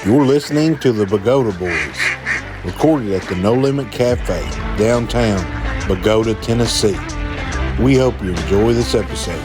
You're listening to the Bogota Boys, recorded at the No Limit Cafe, downtown Bogota, Tennessee. We hope you enjoy this episode.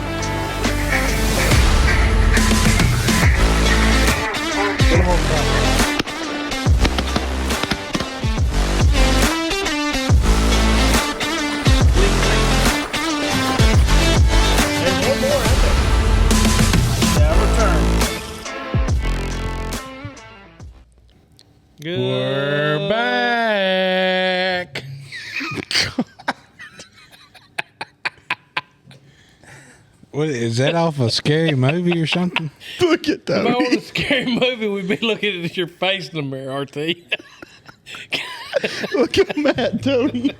We're back. What is that off a scary movie or something? Look at If I want a scary movie, we'd be looking at your face in the mirror, RT. Look at Matt, Tony.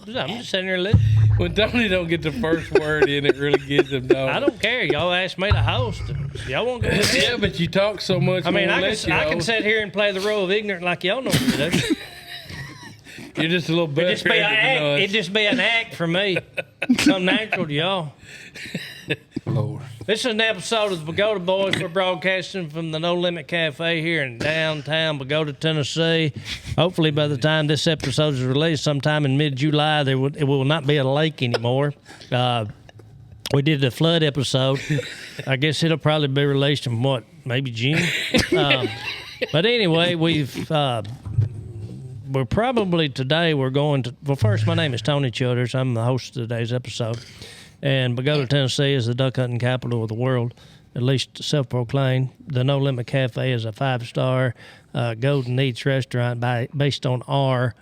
I'm just sitting here listening. When Tony don't get the first word in, it really gets him down. I don't care. Y'all asked me to host. Y'all won't go ahead. Yeah, but you talk so much. I mean, I I can sit here and play the role of ignorant like y'all know me to do. You're just a little better. It'd just be an act for me. Something natural to y'all. Lord. This is an episode of the Bogota Boys. We're broadcasting from the No Limit Cafe here in downtown Bogota, Tennessee. Hopefully, by the time this episode is released, sometime in mid-July, it will not be a lake anymore. We did the flood episode. I guess it'll probably be released in maybe June. But anyway, we're probably today we're going to. Well, first, my name is Tony Childers. I'm the host of today's episode. And Bogota, Tennessee is the duck hunting capital of the world, at least self-proclaimed. The No Limit Cafe is a 5-star Golden Eats restaurant based on our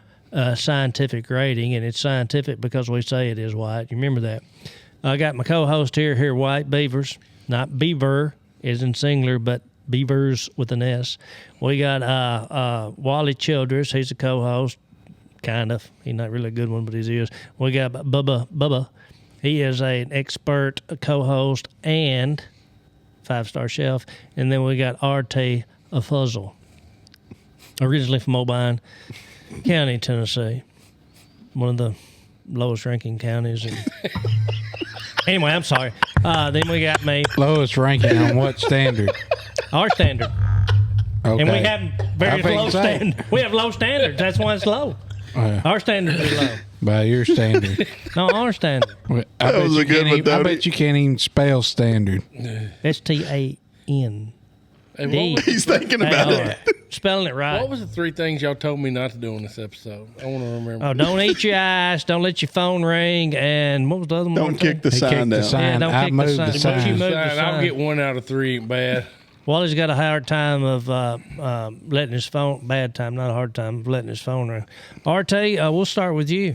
scientific rating, and it's scientific because we say it is, White. You remember that. I got my co-host here, White Beavers, not Beaver, is in singular, but Beavers with an S. We got Wally Childress. He's a co-host, kind of. He's not really a good one, but he is. We got Bubba. He is an expert co-host and 5-star chef. And then we got RT a Fuzzle, originally from Mobine County, Tennessee, one of the lowest ranking counties. Anyway, I'm sorry. Then we got me. Lowest ranking on what standard? Our standard. Okay. And we have very low standards. We have low standards. That's why it's low. Our standards are low. By your standard. No, our standard. I bet you can't even spell standard. STAN. Hey, He's thinking about it. Spelling it right. what was the 3 things y'all told me not to do on this episode? I want to remember. Oh, don't eat your ice. Don't let your phone ring. And what was the other one? Don't kick the sign down. Yeah, don't I kick the moved sign. the sign. But you moved the I'll sign. get 1 out of 3. Ain't bad. Wally's got a hard time of letting his phone, bad time, not a hard time, of letting his phone ring. RT, we'll start with you.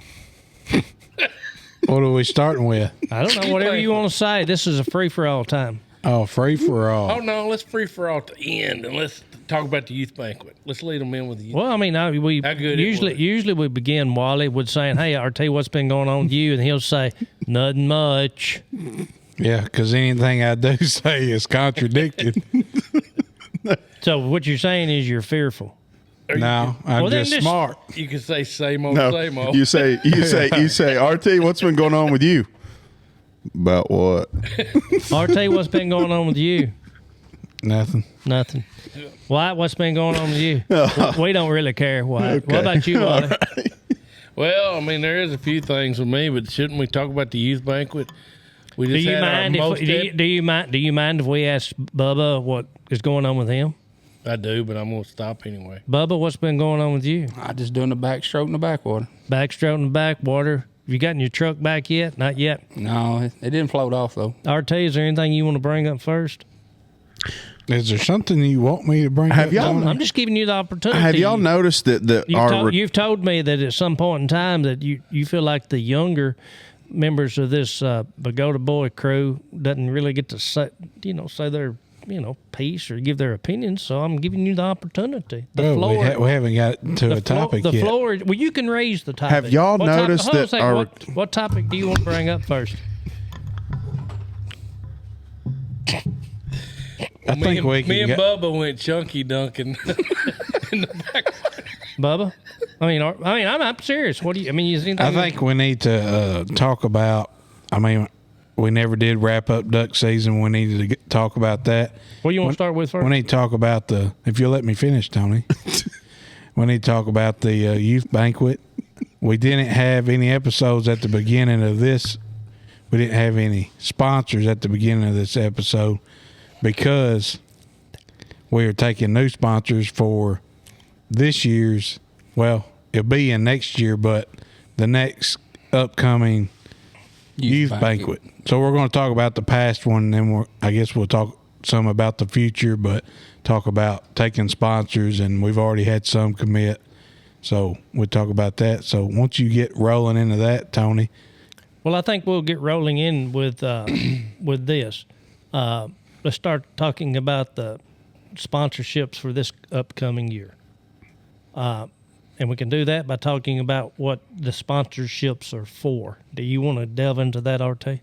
What are we starting with? I don't know, whatever you want to say. This is a free-for-all time. Oh, free for all. Oh no, let's free for all to end and let's talk about the youth banquet. Let's lead them in with the youth. Well, I mean, we How good it usually we begin, Wally, with saying, hey, RT, what's been going on with you? And he'll say, nothing much. Yeah, because anything I do say is contradicted. So what you're saying is you're fearful. No, I'm Well, then just just- smart. You can say same old, No, same old. you say, RT, what's been going on with you? About what? RT, what's been going on with you? Nothing. Nothing. Wyatt, what's been going on with you? We don't really care, Wyatt. Okay. What about you, Wally? Well, I mean, there is a few things with me, but shouldn't we talk about the youth banquet? We Do just you had our mind most if do you mind if we ask Bubba what is going on with him? I do, but I'm going to stop anyway. Bubba, what's been going on with you? I just doing the backstroke in the backwater. Backstroke in the backwater. Have you gotten your truck back yet? Not yet. No, it didn't float off though. RT, is there anything you want to bring up first? Is there something you want me to bring Have up? y'all- Tony? I'm just giving you the opportunity. Have y'all noticed that You've told me that at some point in time that you feel like the younger members of this Bogota Boy crew doesn't really get to say their piece or give their opinions. So I'm giving you the opportunity. The floor. We haven't got to a topic the yet. floor. Well, you can raise the topic. Have y'all What topic- noticed hold on a that second. our- What topic do you want to bring up first? I think we Me can and go. Bubba went chunky dunking in the back. Bubba? I'm serious. What do you? I mean, is anything? I think we need to talk about. I mean, we never did wrap up duck season. We needed to talk about that. What do you want to start with first? We need to talk about if you'll let me finish, Tony. We need to talk about the youth banquet. We didn't have any episodes at the beginning of this. We didn't have any sponsors at the beginning of this episode because we are taking new sponsors for this year's, well, it'll be in next year, but the next upcoming youth banquet. So we're going to talk about the past one, and then I guess we'll talk some about the future, but talk about taking sponsors, and we've already had some commit. So we'll talk about that. So once you get rolling into that, Tony. Well, I think we'll get rolling in with this. Let's start talking about the sponsorships for this upcoming year. And we can do that by talking about what the sponsorships are for. Do you want to delve into that, RT?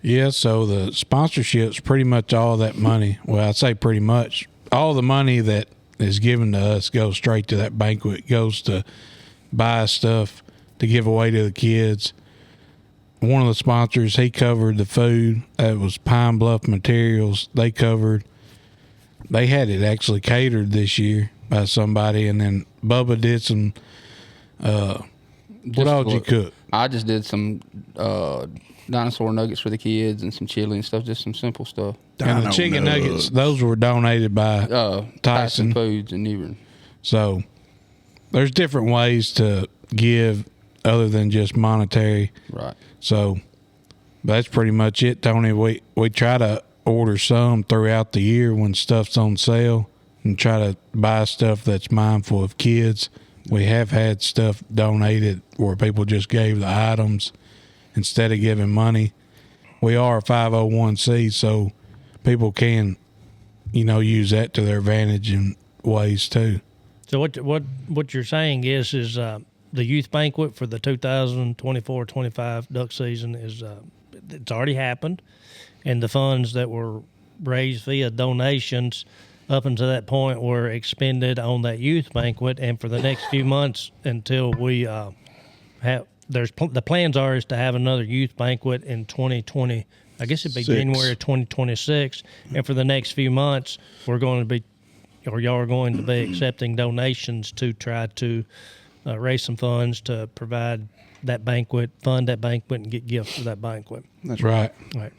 Yeah, so the sponsorships, pretty much all that money, well, I'd say pretty much all the money that is given to us goes straight to that banquet, goes to buy stuff to give away to the kids. One of the sponsors, he covered the food. That was Pine Bluff Materials. They had it actually catered this year by somebody, and then Bubba did some what all did you cook? I just did some dinosaur nuggets for the kids and some chili and stuff, just some simple stuff. And the chicken nuggets, those were donated by Tyson Foods in Newbern. So there's different ways to give other than just monetary. Right. So that's pretty much it, Tony. We try to order some throughout the year when stuff's on sale and try to buy stuff that's mindful of kids. We have had stuff donated where people just gave the items instead of giving money. We are a 501c, so people can, use that to their advantage in ways too. So what you're saying is the youth banquet for the 2024-25 duck season is it's already happened, and the funds that were raised via donations up until that point were expended on that youth banquet. And for the next few months until we have the plans is to have another youth banquet in 2020. I guess it'd be January of 2026. And for the next few months, y'all are going to be accepting donations to try to raise some funds to provide that banquet, fund that banquet, and get gifts for that banquet. That's right. Right.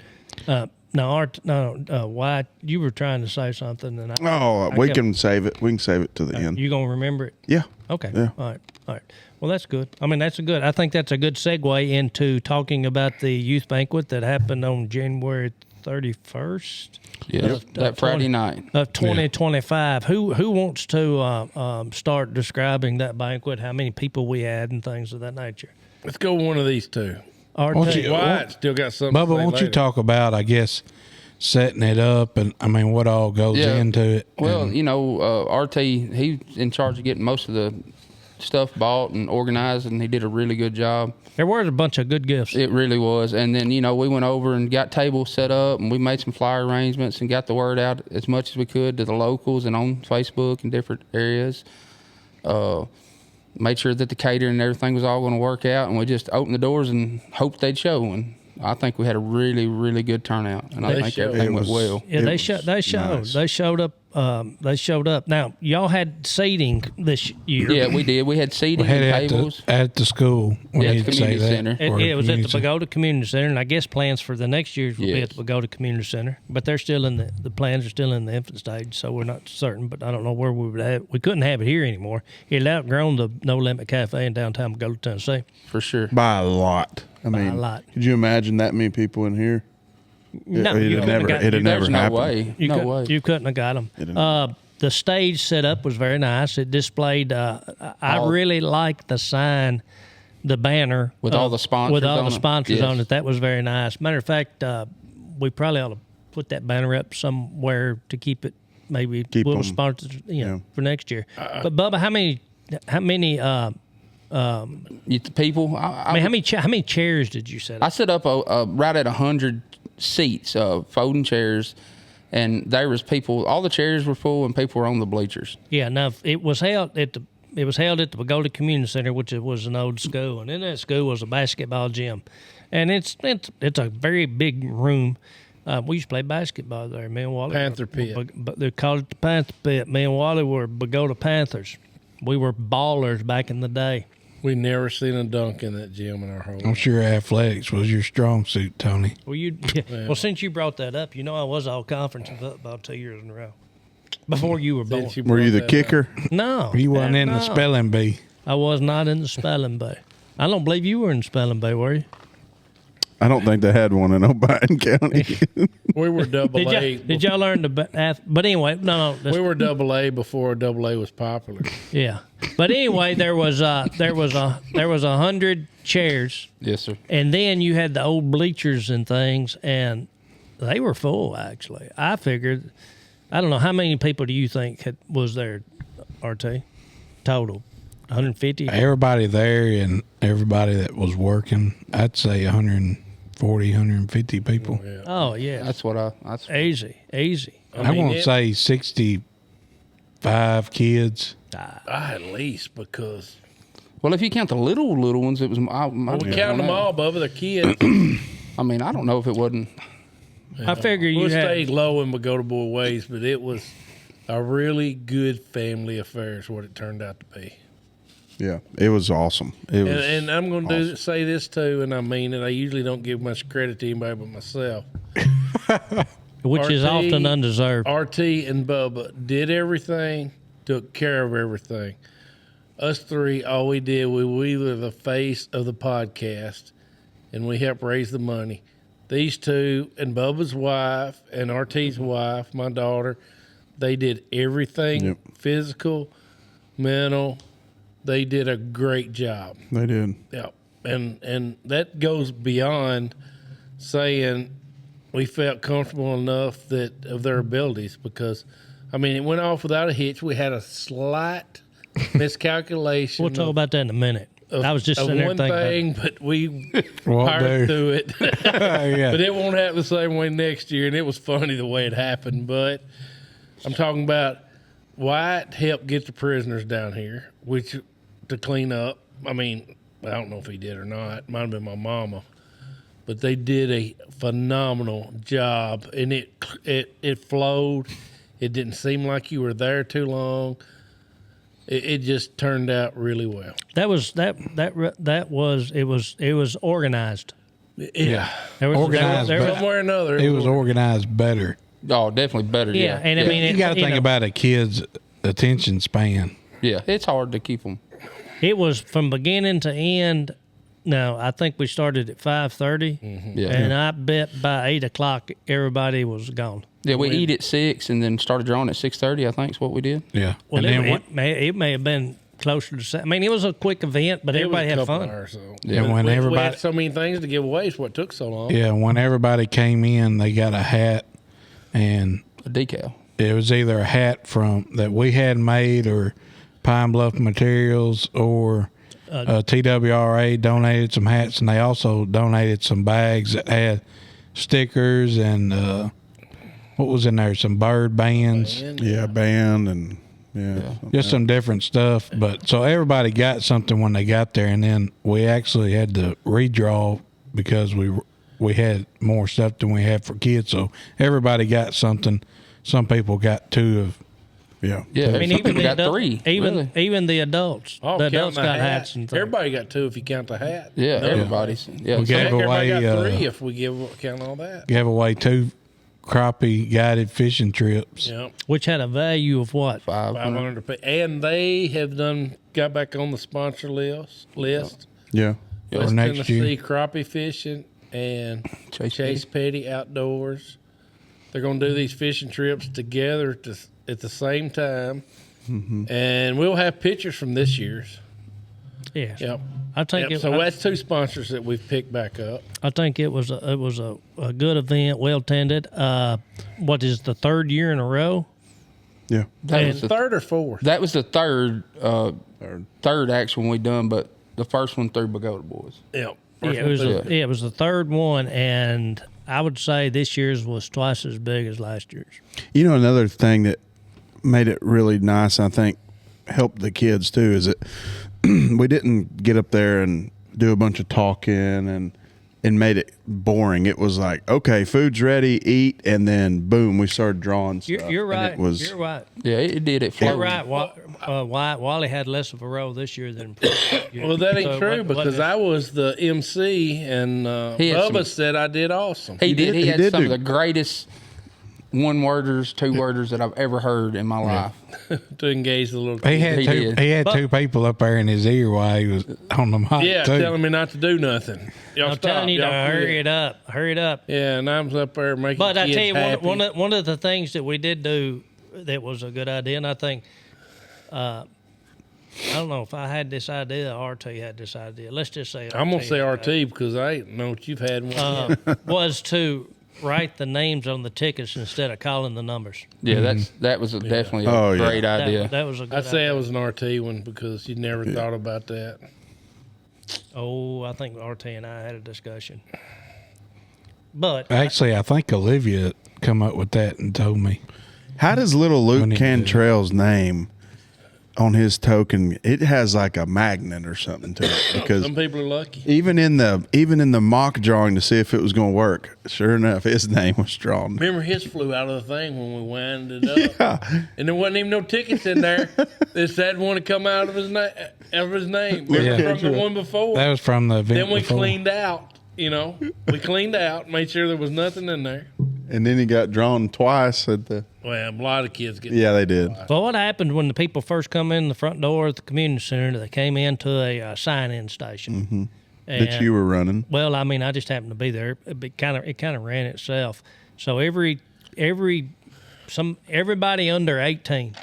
Why you were trying to say something? And we can save it. We can save it to the end. You gonna remember it? Yeah. Okay. Yeah. All right. Well, that's good. I mean, I think that's a good segue into talking about the youth banquet that happened on January 31st. Yeah, that Friday night of 2025. Who wants to start describing that banquet? How many people we had and things of that nature? Let's go with one of these two. Wyatt still got something. Bubba, why don't you talk about, I guess, setting it up and what all goes into it? Well, RT, he's in charge of getting most of the stuff bought and organized, and he did a really good job. There were a bunch of good gifts. It really was. And then, we went over and got tables set up, and we made some flyer arrangements and got the word out as much as we could to the locals and on Facebook and different areas. Made sure that the catering and everything was all going to work out, and we just opened the doors and hoped they'd show. And I think we had a really, really good turnout, and I think everything went well. Yeah, they showed. Nice. They showed up. They showed up. Now, y'all had seating this year. Yeah, we did. We had seating We had and it tables. at the school. We Yeah, need to say community that. center. It was at the Bogota Community Center, and I guess plans for the next year will be at the Bogota Community Center. But they're still in the plans are still in the infant stage, so we're not certain. But I don't know where we would have. We couldn't have it here anymore. It had outgrown the No Limit Cafe in downtown Bogota, Tennessee. For sure. By a lot. I mean, a lot. Could you imagine that many people in here? No, you it'd couldn't never, have got- it'd never There's no happen. way. You No way. You couldn't have got them. The stage setup was very nice. It displayed. I really liked the sign, the banner With all the sponsors With all on the it. sponsors Yes. on it, that was very nice. Matter of fact, we probably ought to put that banner up somewhere to keep it. Maybe Keep little 'em, sponsors, yeah. for next year. But Bubba, how many? People. I mean, how many chairs did you set I up? set up right at 100 seats, folding chairs, and there was people. All the chairs were full, and people were on the bleachers. Yeah. Now it was held at the. It was held at the Bogota Community Center, which was an old school, and in that school was a basketball gym. and it's a very big room. We used to play basketball there. Me and Wally. Panther Pit. But they called it the Panther Pit. Me and Wally were Bogota Panthers. We were ballers back in the day. We never seen a dunk in that gym in our whole I'm life. sure athletics was your strong suit, Tony. Well, well, since you brought that up, you know I was all conference in football 2 years in a row. Before you were born. Since Were you the brought that up. kicker? No. You wasn't in no. the spelling bee. I was not in the spelling bee. I don't believe you were in spelling bee, were you? I don't think they had one in O'Brien County. We were double A. Did y'all learn the but anyway, no. We were double A before double A was popular. Yeah. But anyway, there was 100 chairs, Yes, sir. and then you had the old bleachers and things, and they were full. Actually, I figured. I don't know how many people do you think was there, RT, total, 150. Everybody there and everybody that was working, I'd say 140, 150 people. Yeah. Oh yeah, That's what I. That's easy. I mean, won't say 65 kids. at least because well, if you count the little ones, it was. we count them all above their kids. I mean, I don't know if it wasn't. I figure you We'll had. stay low in Bogota Boy ways, but it was a really good family affair is what it turned out to be. Yeah, it was awesome. It was, And I'm going to awesome. say this too, and I mean it. I usually don't give much credit to anybody but myself. Which is RT often undeserved. RT and Bubba did everything, took care of everything. Us three, all we did, we were the face of the podcast, and we helped raise the money. These two and Bubba's wife and RT's wife, my daughter, they did everything, Yep. physical, mental. They did a great job. They did. Yeah, and that goes beyond saying we felt comfortable enough that of their abilities because, I mean, it went off without a hitch. We had a slight miscalculation. We'll talk about that in a minute. I was just of sitting there one thinking. thing, but we Won't powered do. through it. Yeah. But it won't happen the same way next year, and it was funny the way it happened. But I'm talking about Wyatt helped get the prisoners down here, which to clean up. I mean, I don't know if he did or not. Might have been my mama, but they did a phenomenal job, and it flowed. It didn't seem like you were there too long. It just turned out really well. It was organized. Yeah, There was Organized, there was- but- somewhere or another, It was organized better. Oh, definitely better. yeah, and I mean, You got to think about a kid's attention span. Yeah, it's hard to keep them. it was from beginning to end. No, I think we started at 5:30, Yeah, and I bet by 8:00 everybody was gone. yeah. We eat at 6 and then started drawing at 6:30. I think is what we did. Yeah. Well, and then it may have been closer to 7. I mean, it was a quick event, but It was everybody a had couple fun. hours, so. Yeah. when We everybody had so many things to give away. Is what took so long. when everybody came in, they got a hat, and A decal. it was either a hat from that we had made or Pine Bluff Materials or TWRA donated some hats, and they also donated some bags that had stickers and what was in there? Some bird bands, Yeah, band and just some different stuff. But so everybody got something when they got there, and then we actually had to redraw because we had more stuff than we had for kids. So everybody got something. Some people got two of. yeah. Yeah, I mean, some even people the got adult, 3. even really. even the adults, Oh, the counting adults the got hat. hats and things. Everybody got 2 if you count the hat. Yeah, No. everybody's. Yeah, We so- gave Everybody away got 3 if we count all that. Gave away 2 crappie guided fishing trips. Yeah, Which had a value of what? 500. 500 to pay. And they have got back on the sponsor list. Yeah. West For next Tennessee year. crappie fishing and Chase Chase Petty Outdoors. They're going to do these fishing trips together at the same time. And we'll have pictures from this year's. Yes. Yep. I think So that's 2 sponsors that we've picked back up. I think it was a good event, well attended. What is the 3rd year in a row? Yeah. That was, the, 3rd or 4th? that was the third actual one we done, but the first one through Bogota Boys. Yep. Yeah, it was the 3rd one, and I would say this year's was twice as big as last year's. You know, another thing that made it really nice, I think, helped the kids too, is that we didn't get up there and do a bunch of talking and and made it boring. It was like, okay, food's ready, eat, and then boom, we started drawing stuff. You're right. And it was, You're right. Yeah, it did. It You're flowed. right. Wally had less of a role this year than previous year. Well, that ain't So true what- because I was the MC and He had Bubba some- said I did awesome. He did. He He had did some do- of the greatest one-worders, two-worders that I've ever heard in my life. to engage the little He kids. had He two. did. He had But- two people up there in his ear while he was on the mic. Yeah, too. telling me not to do nothing. Y'all I'm stop. telling you to Y'all hurry quit. it up. Hurry it up. Yeah, and I was up there making But I kids tell you, happy. one of the things that we did do that was a good idea, and I think, I don't know if I had this idea or RT had this idea. Let's just say I'm gonna say had RT because I ain't know what you've had one. it, was to write the names on the tickets instead of calling the numbers. Yeah, that was definitely a Oh, yeah. great idea. That was a good I'd say idea. it was an RT one because you never thought about that. Oh, I think RT and I had a discussion. But Actually, I think Olivia come up with that and told me. how does little We Luke need to do that. Cantrell's name on his token? It has like a magnet or something to it because Some people are lucky. even in the mock drawing to see if it was going to work, sure enough, his name was drawn. Remember, his flew out of the thing when we wound it up, Yeah. and there wasn't even no tickets in there. They said one to come out of his name. Remember Yeah. from the one before. That was from the event Then we before. cleaned out. We cleaned out, made sure there was nothing in there. And then he got drawn twice at the. Well, a lot of kids get. Yeah, they did. well, what happened when the people first come in the front door at the community center? They came into a sign-in station. And, That you were running. Well, I mean, I just happened to be there. It kind of ran itself. So everybody under 18,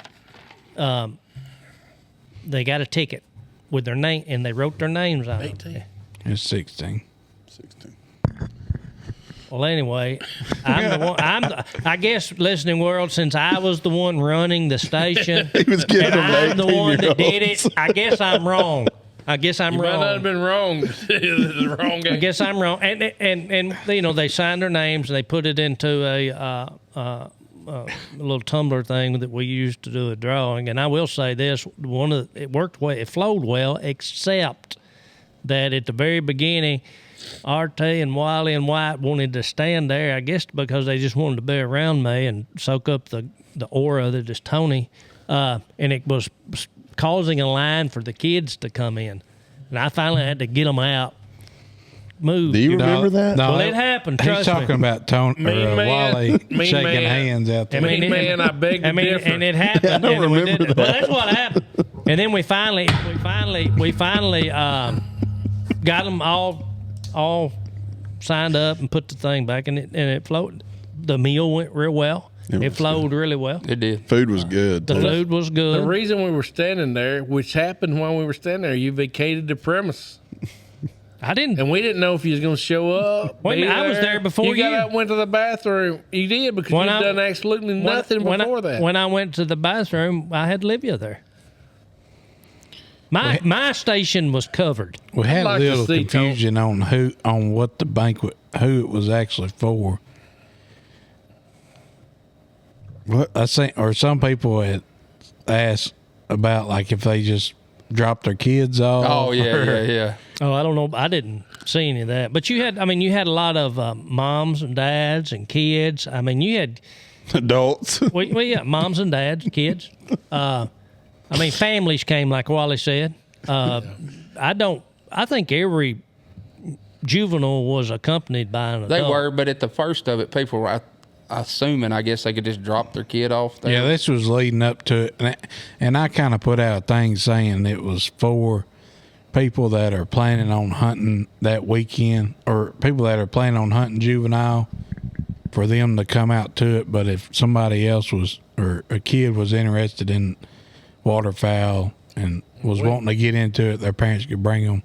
they got a ticket with their name, and they wrote their names on it. 18. It's 16. 16. Well, anyway, I'm the one. I guess, listening world, since I was the one running the station, He was giving and them I'm the one that did 18-year-olds. it. I guess I'm wrong. I guess I'm You might not have wrong. been wrong. The wrong I guess I'm wrong. And they signed their names and they put it into a little tumbler thing that we used to do a drawing. And I will say this: it worked well. It flowed well, except that at the very beginning, RT and Wiley and White wanted to stand there, I guess because they just wanted to be around me and soak up the aura that is Tony. And it was causing a line for the kids to come in. And I finally had to get them out. Move. Do you remember that? No, Well, it happened, He's trust me. talking about Tony Mean or man. Wally Mean shaking man. hands out there. Mean man, I beg to differ. and it happened. I don't and we remember did it. that. Well, that's what happened. And then we finally got them all signed up and put the thing back, and it flowed. The meal went real well. It was flowed really well. It did. Food was good. The food was The good. reason we were standing there, which happened while we were standing there, you vacated the premise. I didn't. And we didn't know if you was going to show up. Wait a be minute, I was there before you. got you. up and went to the bathroom. You did because When you've I- done absolutely nothing before that. When I went to the bathroom, I had Livia there. My station was covered. We had like a to little see confusion on what the banquet, who it was actually for. What? I think, or some people had asked about like if they just dropped their kids off. Oh yeah, or- yeah. Oh, I don't know. I didn't see any of that. But you had a lot of moms and dads and kids. I mean, you had, Adults. yeah, moms and dads, kids. Families came, like Wally said. I think every juvenile was accompanied by an adult. They were, but at the first of it, people were assuming, I guess, they could just drop their kid off there. Yeah, this was leading up to it, and I kind of put out a thing saying it was for people that are planning on hunting that weekend, or people that are planning on hunting juvenile, for them to come out to it. But if somebody else was, or a kid was interested in waterfowl and was wanting to get into it, their parents could bring them.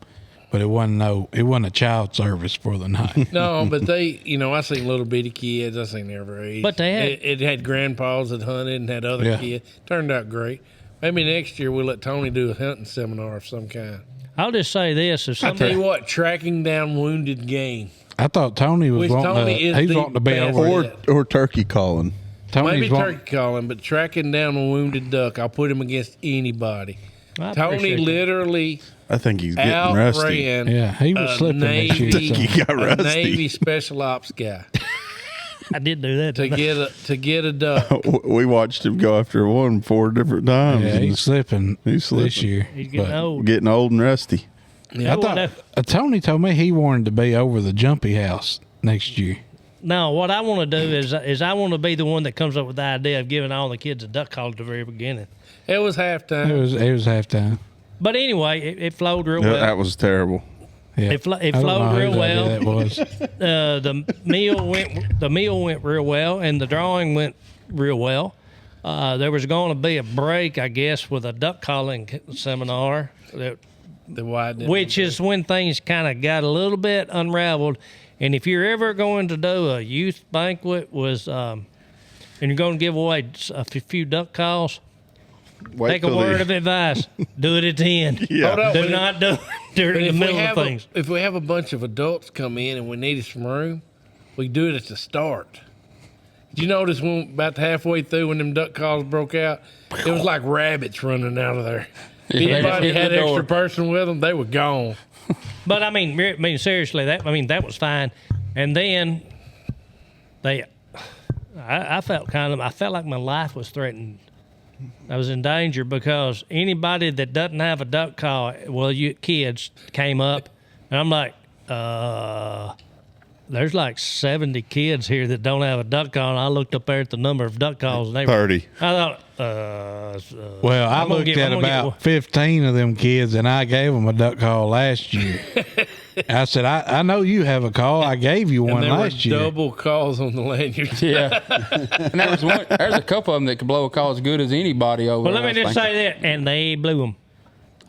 But it wasn't a child service for the night. No, but they, I seen little bitty kids. I seen every age. But they had- it had grandpas that hunted and had other Yeah. kids. Turned out great. Maybe next year we'll let Tony do a hunting seminar of some kind. I'll just say this: if I tell somebody, you what, tracking down wounded game. I thought Tony was Which wanting Tony to. is He's the wanting to be best. over. or turkey calling. Tony's Maybe wanting, turkey calling, but tracking down a wounded duck, I'll put him against anybody. I Tony appreciate that. literally I think he's getting rusty. outran Yeah, he was slipping this year. Navy, so. He got a rusty. Navy special ops guy I did do that. to get a duck. We watched him go after one 4 different times. Yeah, and he's slipping He's this slipping. year. He's getting But old. getting old and rusty. I thought Tony told me he wanted to be over the jumpy house next year. No, what I want to do is I want to be the one that comes up with the idea of giving all the kids a duck call at the very beginning. It was halftime. It was halftime. But anyway, it flowed real Yeah, well. that was terrible. Yeah. It I don't know flowed real whose idea well. That was. The meal went real well, and the drawing went real well. There was going to be a break, I guess, with a duck calling seminar, which is when things kind of got a little bit unraveled. And if you're ever going to do a youth banquet and you're going to give away a few duck calls, take a word of advice. Do it at the end. Yeah. Hold up, Do but not do it during the middle of things. If we have a bunch of adults come in and we need some room, we do it at the start. Did you notice when about halfway through when them duck calls broke out, it was like rabbits running out of there. If anybody had an extra person with them, they were gone. But I mean, seriously, that was fine. And then I felt like my life was threatened. I was in danger because anybody that doesn't have a duck call, kids came up, and I'm like, there's like 70 kids here that don't have a duck call. And I looked up there at the number of duck calls, and they were 30. I thought, Well, I I'm gonna looked get- at I'm gonna about get- 15 of them kids, and I gave them a duck call last year. I said, I know you have a call. I gave you And one there were last year. double calls on the lanyard. Yeah. And there's a couple of them that could blow a call as good as anybody over well, there. let me I just think. say that, and they blew them.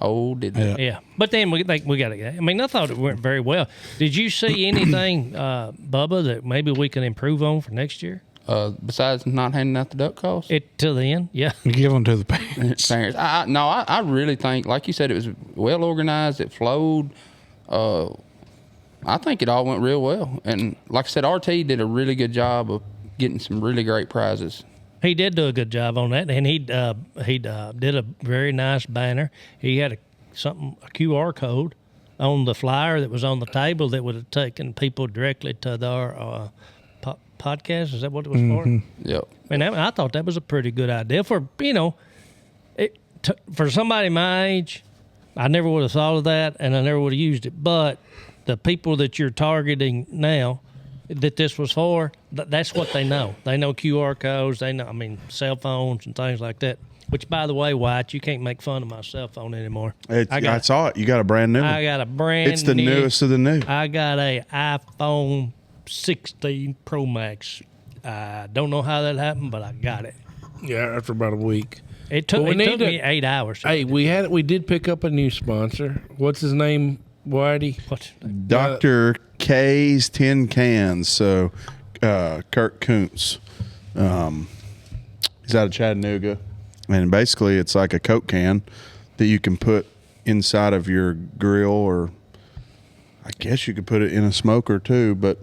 Oh, did they? Yeah. Yeah, but then we got to. I mean, I thought it went very well. Did you see anything, Bubba, that maybe we can improve on for next year? Besides not handing out the duck calls? It to the end, yeah. You give them to the parents. Parents. I really think, like you said, it was well organized. It flowed. I think it all went real well. And like I said, RT did a really good job of getting some really great prizes. He did do a good job on that, and he did a very nice banner. He had a QR code on the flyer that was on the table that would have taken people directly to their podcast. Is that what it was for? Yep. And I thought that was a pretty good idea for for somebody my age. I never would have thought of that, and I never would have used it. But the people that you're targeting now, that this was for, that's what they know. They know QR codes. They know, cell phones and things like that. Which, by the way, Wyatt, you can't make fun of my cell phone anymore. I saw it. You got a brand new one. I got a brand. It's the newest of the new. I got a iPhone 16 Pro Max. I don't know how that happened, but I got it. Yeah, after about a week. It took Well, we need me to- 8 hours. Hey, we did pick up a new sponsor. What's his name, Whitey? What? Dr. K's Tin Cans. So, Kurt Kuntz. He's out of Chattanooga. And basically, it's like a Coke can that you can put inside of your grill, or I guess you could put it in a smoker too. But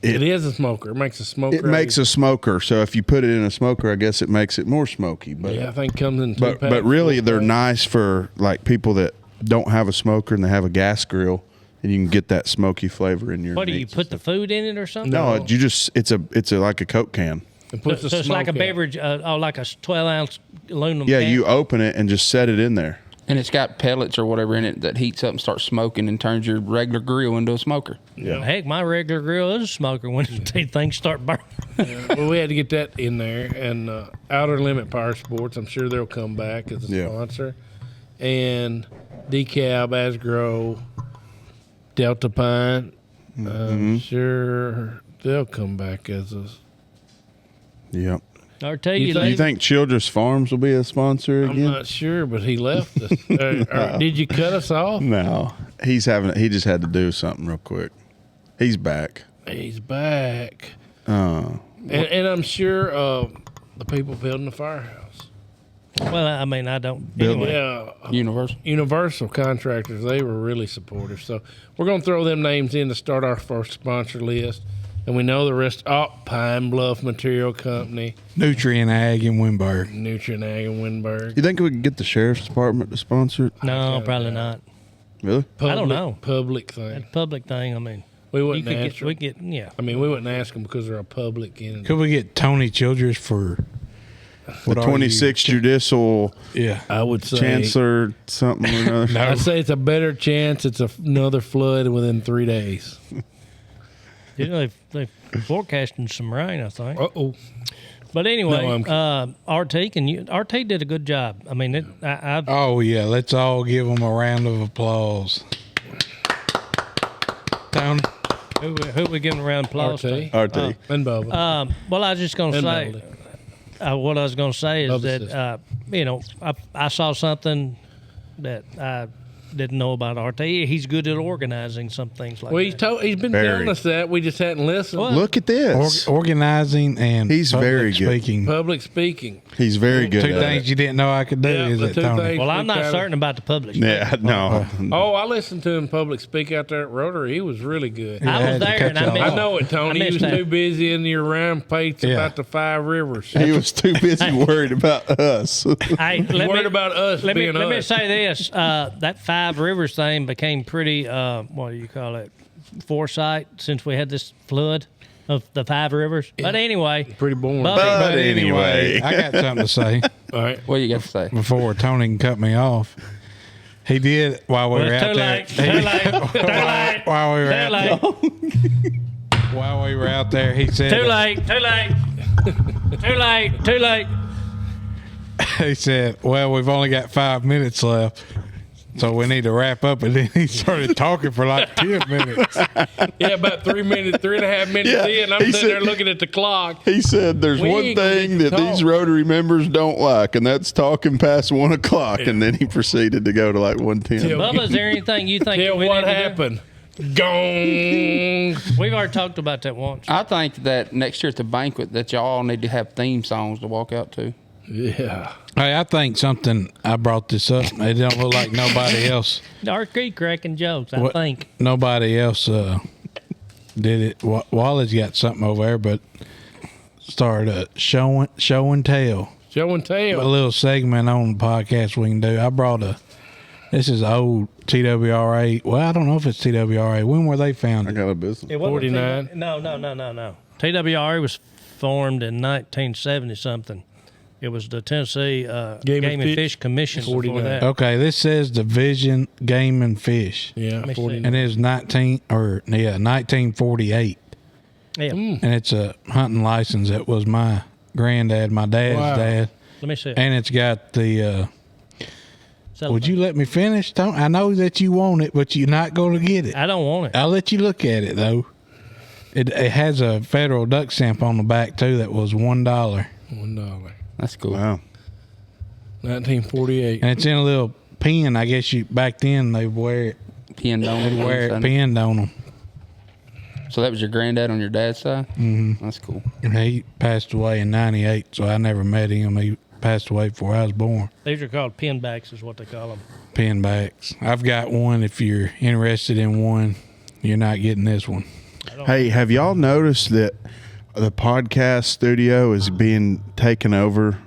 It is a smoker. It makes a smoker. it makes a smoker. So if you put it in a smoker, I guess it makes it more smoky. But Yeah, I think it comes in two but packs, really, 4 they're packs. nice for like people that don't have a smoker and they have a gas grill, and you can get that smoky flavor in your. What do you meats. put the food in it or something? No, you just it's a like a Coke can. It puts So the it's like a smoke out. beverage, like a 12-ounce aluminum Yeah, can. you open it and just set it in there. And it's got pellets or whatever in it that heats up and starts smoking and turns your regular grill into a smoker. Heck, my regular grill is a smoker when things start burning. Well, we had to get that in there. And Outer Limit Power Sports, I'm sure they'll come back as a Yeah. sponsor. And DeKalb, Asgrow, Delta Pine, I'm sure they'll come back as a. Yep. I'll tell You you, think- You later. think Childress Farms will be a sponsor I'm again? not sure, but he left us. Or did you cut us off? No, he just had to do something real quick. He's back. He's back. And I'm sure the people building the firehouse. Well, I don't. Bill- Anyway, Yeah, Universal. Universal Contractors, they were really supportive. So we're going to throw them names in to start our first sponsor list. And we know the rest. Oh, Pine Bluff Material Company, Nutrient Ag in Winburg. Nutrient Ag and Winburg. You think we could get the sheriff's department to sponsor it? No, probably not. Really? I don't know. Public It's thing. a public thing. I mean, We you wouldn't could ask. get, we get, yeah. I mean, we wouldn't ask them because they're a public entity. Could we get Tony Childress for The what are you? 26th judicial Yeah. I would say. chancellor something or another. I'd say it's a better chance it's another flood within 3 days. You know, they've forecasting some rain, I think. Uh-oh. But anyway, No, RT did a good job. I mean, I've Oh, yeah. Let's all give them a round of applause. Tony? who we giving a round of applause to? RT. And Bubba. Well, I was just going to And say, what I was going to say is Bubba's that, sister. I saw something that I didn't know about RT. He's good at organizing some things like Well, that. he's been Very. telling us that. We just hadn't listened. Well, Look at this. Organizing and He's public very good. speaking. Public speaking. He's very good Two at things it. you didn't know I could do, Yeah, is the it, two Tony? things. Well, I'm not kinda- certain about the public. Yeah, no. Oh, I listened to him public speak out there at Rotary. He was really good. I had was to there, cut and I y'all missed. I know it, Tony. I You was missed that. too busy in your rampage Yeah. about the 5 rivers. He was too busy worried about us. Hey, let Worried me, about us let me being let me us. say this: that 5 rivers thing became pretty. What do you call it? Foresight, since we had this flood of the 5 rivers. But anyway, Pretty boring. Bubba- But anyway. I got something to say All right. What you got to say? before Tony can cut me off. He did while we well, were it's out too there. late. Too late. Too late. While we were Too out late. while we were out there, he said. Too late. Too late. Too late. Too late. He said, "Well, we've only got 5 minutes left, so we need to wrap up." And then he started talking for like 10 minutes. Yeah, about 3 minutes, 3.5 minutes Yeah, in. I'm he sitting said- there looking at the clock. He said there's We one ain't gonna thing get that to these talk. Rotary members don't like, and that's talking past 1 o'clock. And then he proceeded to go to like 1:10. Tell- Bubba, is there anything you think Tell we what need to do? happened. Gone. We've already talked about that once. I think that next year at the banquet that y'all need to have theme songs to walk out to. Yeah. Hey, I think something. I brought this up. It don't look like nobody else. Our creek cracking jokes, I What- think. Nobody else did it. Wally's got something over there, but start a show and tell. Show and A tell. little segment on the podcast we can do. I brought this is old TWRA. Well, I don't know if it's TWRA. When were they I founded? got a business. It wasn't 49. No. TWRA was formed in 1970 something. It was the Tennessee Game and Fish Commission before 49. that. Okay, this says Division Game and Fish, Yeah, me see. 49. and it's 1948, Yeah. and it's a hunting license that was my granddad, my dad's Wow. dad, Let me see. and it's got the. Cellophane. Would you let me finish? Don't I know that you want it, but you're not going to get it. I don't want it. I'll let you look at it though. It has a federal duck stamp on the back too. That was $1, $1. That's cool. Wow. 1948. and it's in a little pin. I guess you back then they wear it, Pinned on it. wear it pinned on them. So that was your granddad on your dad's side? Mm-hmm. That's cool. And he passed away in '98, so I never met him. He passed away before I was born. These are called pinbacks, is what they call them. Pinbacks. I've got one. If you're interested in one, you're not getting this one. Hey, have y'all noticed that the podcast studio is being taken over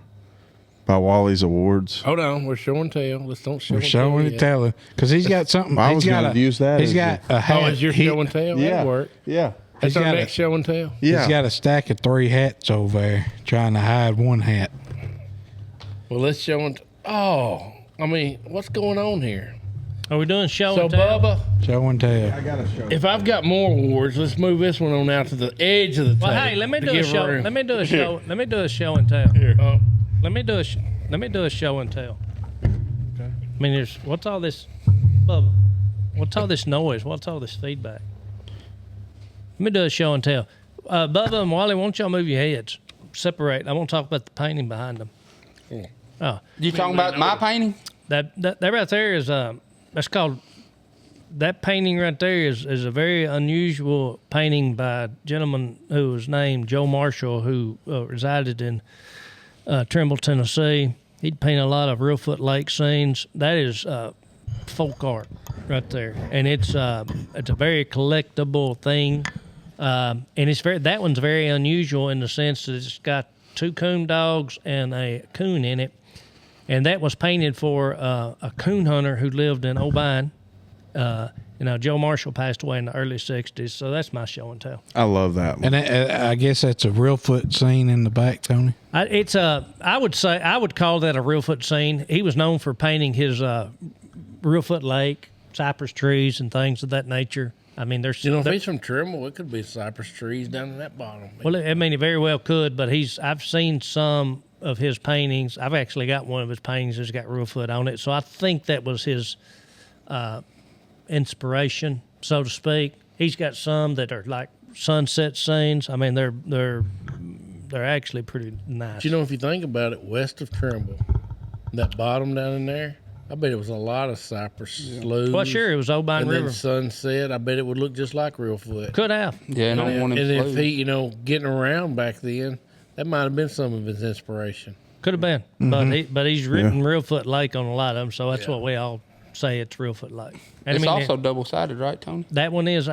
by Wally's Awards? Hold on. We're show and tell. Let's don't show We're and showing tell and yet. telling because he's got something. I he's was got gonna use that He's as got a hat. Oh, is your show and tell? That'd work. Yeah. That's He's our got next show and tell. Yeah. He's got a stack of 3 hats over there, trying to hide one hat. Well, let's show and oh, I mean, what's going on here? Are we doing show So, and tell? Bubba, Show and tell. if I've got more awards, let's move this one on out to the edge of the table. Well, hey, let me to do a give show. room. Let me do a show. Let me do a show and tell. Oh, Let me do a show and tell. I mean, there's what's all this, Bubba? What's all this noise? What's all this feedback? Let me do a show and tell. Bubba and Wally, won't y'all move your heads? Separate. I want to talk about the painting behind them. Oh, You talking about my painting? that right there is that's called. That painting right there is a very unusual painting by a gentleman who was named Joe Marshall, who resided in Trimble, Tennessee. He'd paint a lot of Reelfoot Lake scenes. That is folk art right there, and it's a very collectible thing. And it's that one's very unusual in the sense that it's got 2 coon dogs and a coon in it. And that was painted for a coon hunter who lived in O'Bine. Joe Marshall passed away in the early 60s, so that's my show and tell. I love that one. And I guess that's a real foot scene in the back, Tony. I would call that a real foot scene. He was known for painting his real foot lake, cypress trees, and things of that nature. I mean, there's if he's from Trimble, it could be cypress trees down in that bottom. Well, I mean, it very well could, but I've seen some of his paintings. I've actually got one of his paintings that's got real foot on it, so I think that was his inspiration, so to speak. He's got some that are like sunset scenes. I mean, they're actually pretty nice. But if you think about it, west of Trimble, that bottom down in there, I bet it was a lot of cypress sloughs. Well, sure, it was O'Bine and River. then sunset, I bet it would look just like Real Foot. Could have. Yeah, and on one of And them if he, getting around back then, that might have been some of his inspiration. Could have been, but he's written Real Foot Lake on a lot of them, so that's what we all say. It's Real Foot Lake. And It's also double sided, right, Tony? That one is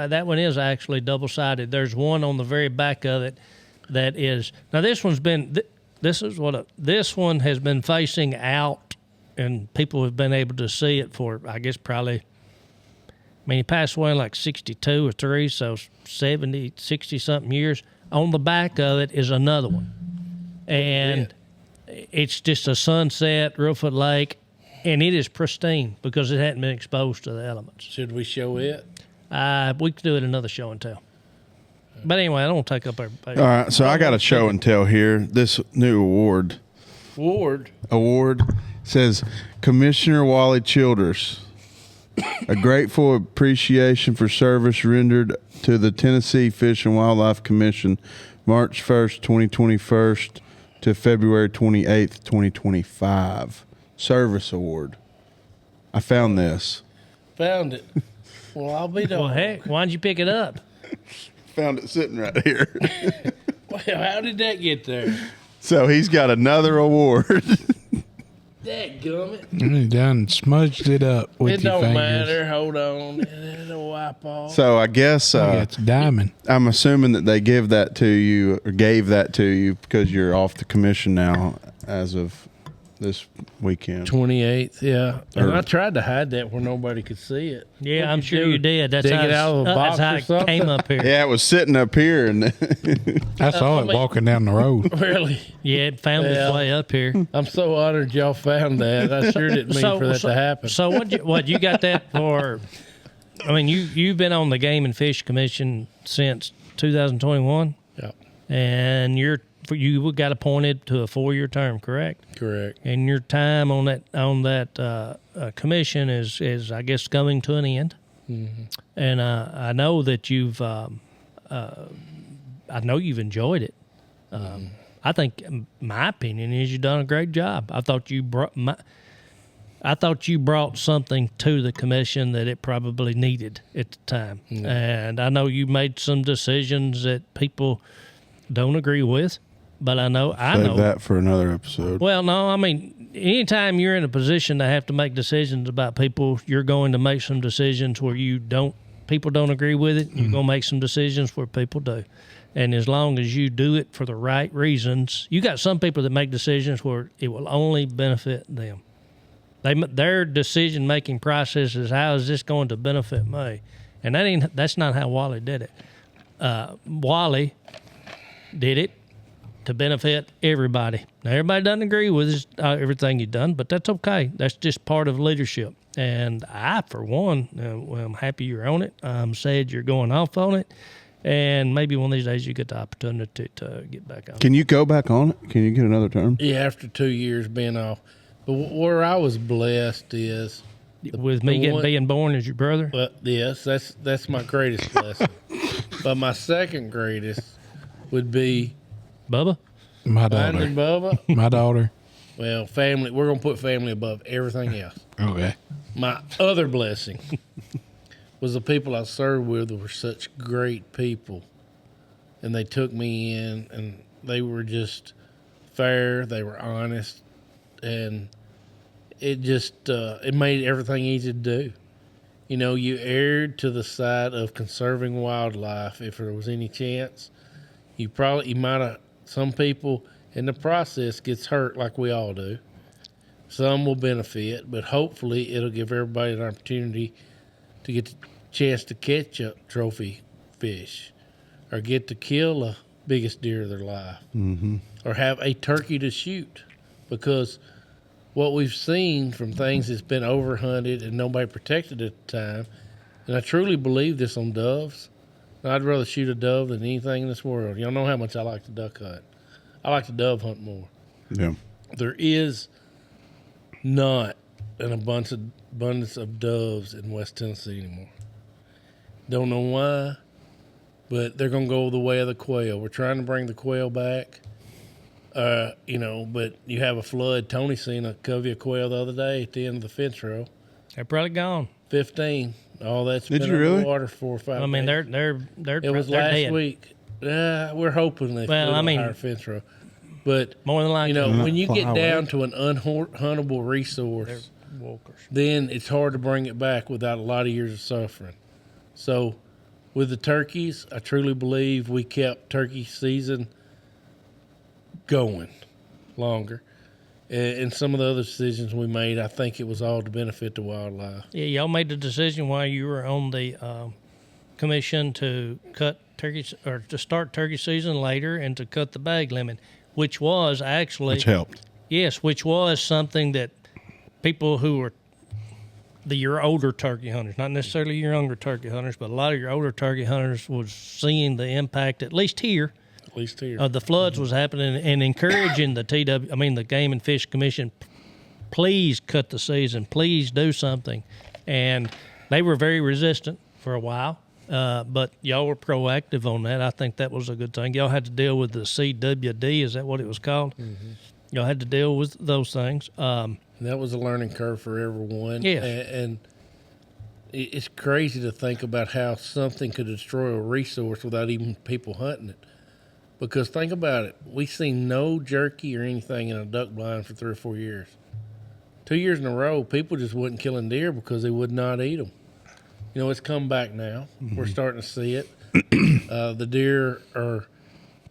actually double sided. There's one on the very back of it that is now. This one's been this one has been facing out, and people have been able to see it for, I guess, probably. I mean, he passed away in like 62 or 3, so 70, 60 something years. On the back of it is another one, and it's just a sunset, Real Foot Lake, and it is pristine because it hadn't been exposed to the elements. Should we show it? We could do it another show and tell. But anyway, I don't take up everybody. All right, so I got a show and tell here. This new award says Commissioner Wally Childers, a grateful appreciation for service rendered to the Tennessee Fish and Wildlife Commission, March 1st, 2021 to February 28th, 2025. Service award. I found this. Found it. Well, I'll be done. Well, heck, why'd you pick it up? Found it sitting right here. Well, how did that get there? So he's got another award. Dadgummit. And he done smudged it up with It your don't fingers. matter. Hold on. It'll wipe off. So I guess It's diamond. I'm assuming that they gave that to you because you're off the commission now as of this weekend. 28th, yeah. And I tried to hide that where nobody could see it. Yeah, I'm sure you did. That's Dig how it out of a box that's or how it came something? up here. Yeah, it was sitting up here, and I saw it walking down the road. Really? Yeah, it found its Yeah. way up here. I'm so honored y'all found that. I sure didn't mean for that to happen. So what you got that for? I mean, you've been on the Game and Fish Commission since 2021, Yeah, and you got appointed to a 4-year term, correct? correct. And your time on that commission is I guess coming to an end. Mm-hmm. And I know that you've enjoyed it. I think my opinion is you've done a great job. I thought you brought something to the commission that it probably needed at the time. Mm-hmm. And I know you made some decisions that people don't agree with, but I know save that for another episode. Well, no, I mean, anytime you're in a position to have to make decisions about people, you're going to make some decisions where people don't agree with it. You're going to make some decisions where people do. And as long as you do it for the right reasons, you got some people that make decisions where it will only benefit them. Their decision-making process is, how is this going to benefit me? And that's not how Wally did it. Wally did it to benefit everybody. Now, everybody doesn't agree with everything you've done, but that's okay. That's just part of leadership. And I, for one, I'm happy you're on it. I'm sad you're going off on it. And maybe one of these days you get the opportunity to get back on. Can you go back on it? Can you get another term? Yeah, after 2 years being off. But where I was blessed is with me being born as your brother. Well, yes, that's my greatest blessing. But my second greatest would be Bubba. My finding daughter. Bubba. My daughter. Well, family. We're gonna put family above everything else. Okay. My other blessing was the people I served with were such great people, and they took me in, and they were just fair. They were honest, and it just it made everything easy to do. you erred to the side of conserving wildlife if there was any chance. You might have, some people in the process gets hurt like we all do. Some will benefit, but hopefully it'll give everybody an opportunity to get the chance to catch a trophy fish or get to kill the biggest deer of their life or have a turkey to shoot, because what we've seen from things that's been overhunted and nobody protected at the time, and I truly believe this on doves. I'd rather shoot a dove than anything in this world. Y'all know how much I like to duck hunt. I like to dove hunt more. Yeah. There is not an abundance of doves in West Tennessee anymore. Don't know why, but they're going to go the way of the quail. We're trying to bring the quail back, but you have a flood. Tony seen a covey of quail the other day at the end of the fence row. They're probably gone. 15. All that's Did been you really? underwater 4 or 5 I mean, days. they're It was they're last dead. week. We're hoping they Well, flew I a mean- higher fence row. But, More than likely. when you get Flyway. down to an unhuntable resource, Walkers. then it's hard to bring it back without a lot of years of suffering. So with the turkeys, I truly believe we kept turkey season going longer. And some of the other decisions we made, I think it was all to benefit the wildlife. Yeah, y'all made the decision while you were on the commission to cut turkeys or to start turkey season later and to cut the bag limit, which was actually Which helped. yes, which was something that people who were your older turkey hunters, not necessarily your younger turkey hunters, but a lot of your older turkey hunters was seeing the impact, at least here, At least here. the floods was happening and encouraging the the Game and Fish Commission, please cut the season, please do something. And they were very resistant for a while, but y'all were proactive on that. I think that was a good thing. Y'all had to deal with the CWD, is that what it was called? Y'all had to deal with those things. And that was a learning curve for everyone. Yes. And it's crazy to think about how something could destroy a resource without even people hunting it. Because think about it. We seen no jerky or anything in a duck blind for 3 or 4 years. 2 years in a row, people just wasn't killing deer because they would not eat them. It's come back now. We're starting to see it. The deer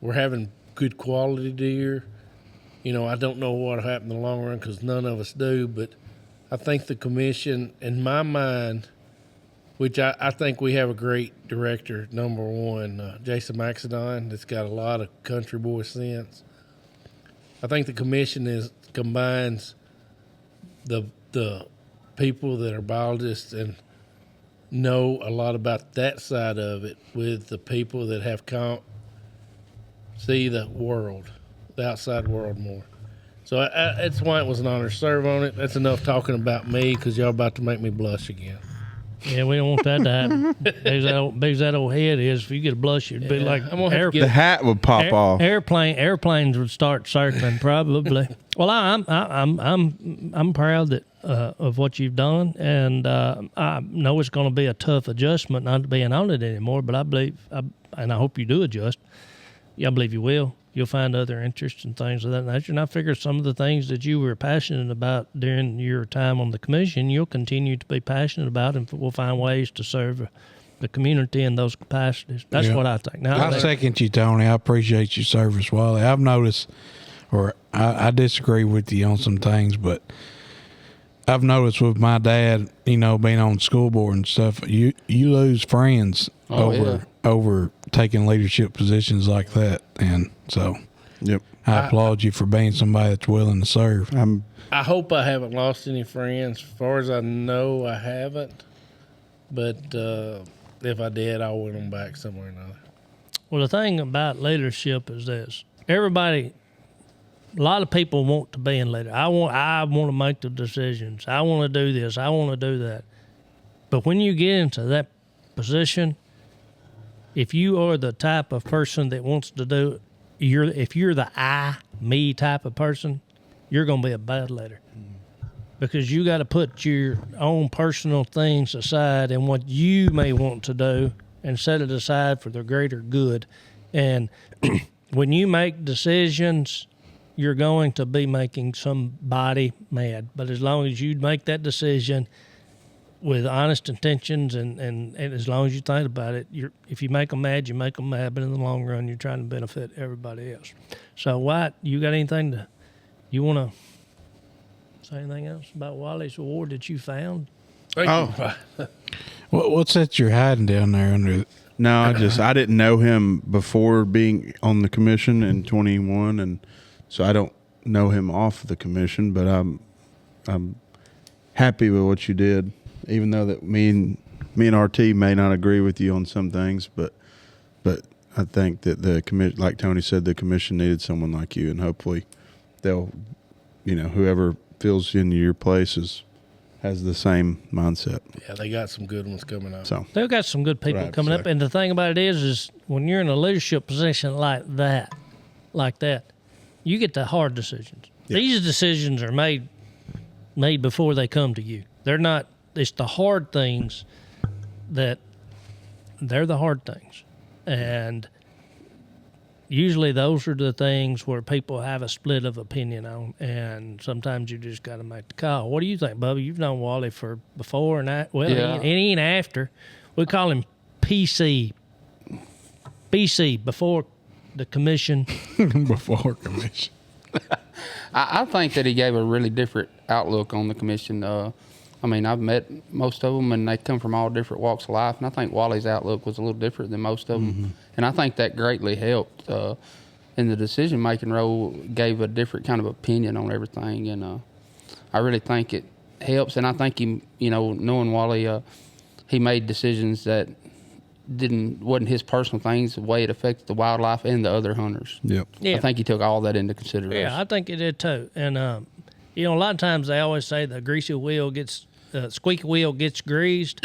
we're having good quality deer. I don't know what will happen in the long run because none of us do, but I think the commission, in my mind, which I think we have a great director, number one, Jason Maxedon, that's got a lot of country boy sense. I think the commission combines the people that are biologists and know a lot about that side of it with the people that have see the world, the outside world more. So that's why it was an honor to serve on it. That's enough talking about me because y'all about to make me blush again. Yeah, we don't want that to happen. Big as that old head is, if you get a blush, it'd be like I'm gonna have to The hat would pop off. airplanes would start circling probably. Well, I'm proud that of what you've done, and I know it's going to be a tough adjustment not being on it anymore. But I believe, and I hope you do adjust. Yeah, I believe you will. You'll find other interests and things of that nature. And I figure some of the things that you were passionate about during your time on the commission, you'll continue to be passionate about, and we'll find ways to serve the community in those capacities. That's Yeah. what I think. Now, I second you, Tony. I appreciate your service, Wally. I've noticed, or I disagree with you on some things, but I've noticed with my dad, being on school board and stuff, you lose friends over taking leadership positions like that, and so Yep. I applaud you for being somebody that's willing to serve. I hope I haven't lost any friends. As far as I know, I haven't. But if I did, I'll win them back somewhere or another. well, the thing about leadership is this: a lot of people want to be in leader. I want to make the decisions. I want to do this. I want to do that. But when you get into that position, if you are the type of person that wants to do, if you're the me type of person, you're going to be a bad leader. Because you got to put your own personal things aside and what you may want to do and set it aside for the greater good. And when you make decisions, you're going to be making somebody mad. But as long as you make that decision with honest intentions, and as long as you think about it, if you make them mad, you make them mad, but in the long run, you're trying to benefit everybody else. So, White, you got anything you want to say anything else about Wally's award that you found? Thank you. What's that you're hiding down there under? No, I didn't know him before being on the commission in 21, and so I don't know him off the commission. But I'm happy with what you did, even though that me and RT may not agree with you on some things. But I think that the commission, like Tony said, the commission needed someone like you, and hopefully they'll, whoever fills in your place has the same mindset. Yeah, they got some good ones coming up. So They've got some good people coming up, and the thing about it is when you're in a leadership position like that, you get the hard decisions. Yes. These decisions are made before they come to you. They're not. It's the hard things they're the hard things, and usually those are the things where people have a split of opinion on, and sometimes you just got to make the call. What do you think, Bubba? You've known Wally for before and after. Well, yeah. he ain't after. We call him BC, before the commission. Before commission. I think that he gave a really different outlook on the commission. I've met most of them, and they come from all different walks of life, and I think Wally's outlook was a little different than most of them. Mm-hmm. And I think that greatly helped in the decision-making role, gave a different kind of opinion on everything, and I really think it helps. And I think he, knowing Wally, he made decisions that wasn't his personal things, the way it affected the wildlife and the other hunters. Yep. Yeah. I think he took all that into consideration. Yeah, I think it did too. And a lot of times they always say the greasy wheel gets squeaky wheel gets greased.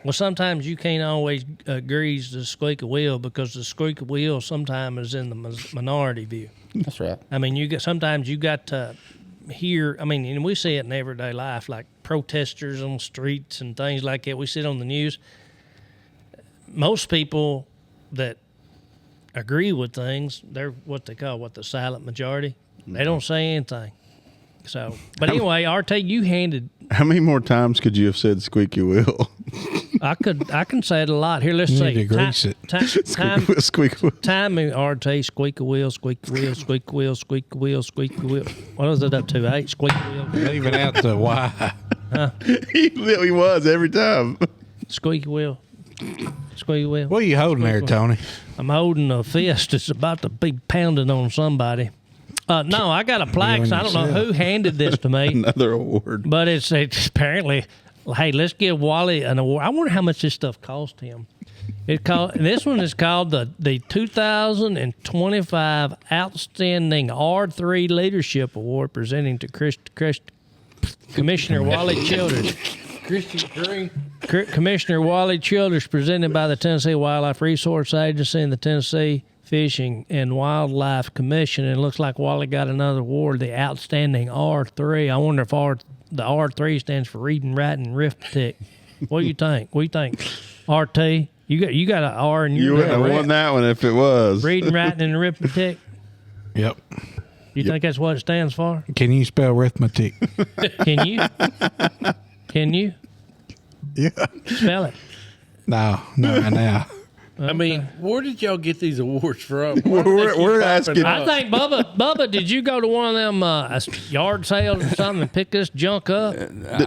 Well, sometimes you can't always grease the squeaky wheel because the squeaky wheel sometimes is in the minority view. That's right. I mean, sometimes you got to hear. I mean, and we see it in everyday life, like protesters on the streets and things like that. We see it on the news. Most people that agree with things, they're what they call the silent majority. They don't say anything. So, but anyway, RT, you handed. How many more times could you have said squeaky wheel? I can say it a lot. Here, let's You see. need to grease it. Squeaky wheel. Time me, RT, squeaky wheel, squeaky wheel, squeaky wheel, squeaky wheel, squeaky wheel. What was it up to? 8 squeaky wheel. Leaving out the Y. He was every time. Squeaky wheel. Squeaky wheel. What are you holding there, Tony? I'm holding a fist that's about to be pounding on somebody. No, I got a plaque. So I don't know who handed this to me. Another award. But it's apparently, hey, let's give Wally an award. I wonder how much this stuff cost him. This one is called the 2025 Outstanding R3 Leadership Award, presenting to Commissioner Wally Childers. Christian Green. Commissioner Wally Childers, presented by the Tennessee Wildlife Resource Agency and the Tennessee Fishing and Wildlife Commission. And it looks like Wally got another award, the Outstanding R3. I wonder if the R3 stands for Reading, Writing, Arithmetic. What do you think? What do you think? RT? You got an R in your You wouldn't have won that one if it was. Reading, Writing, and Arithmetic? Yep. You think that's what it stands for? Can you spell arithmetic? Can you? Can you? Yeah. Spell it. No, now. I mean, where did y'all get these awards from? We're asking. I think Bubba, did you go to one of them yard sales or something and pick this junk up?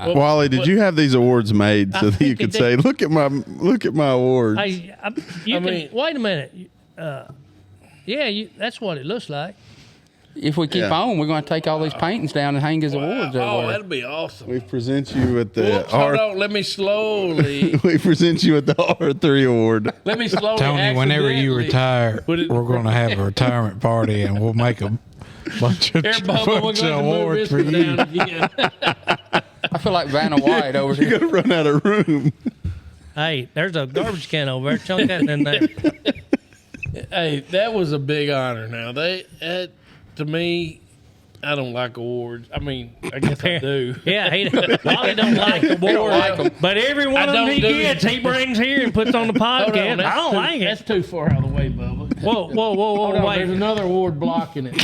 Wally, did you have these awards made so that you think could it say, "Look at my awards"? Hey, wait a minute. That's what it looks like. If we keep on, we're going to take all these paintings down and hang his awards Oh, everywhere. that'd be awesome. We present you with the Hold on, let me slowly. We present you with the R3 award. Let me slowly. Tony, whenever you accidentally retire, put it- we're going to have a retirement party, and we'll make a bunch of, Here, Bubba, we're bunch of going to move awards this for one you. down again. I feel like Vanna White over You're here. gonna run out of room. Hey, there's a garbage can over there. Chunk that in there. Hey, that was a big honor. Now, to me, I don't like awards. I mean, I guess I do. Yeah, Wally don't like the award, like 'em. but every one of them he gets, he brings here and puts on the Hold podcast. on, I don't like That's it. too far out of the way, Bubba. Whoa, Hold on, wait. there's another award blocking it.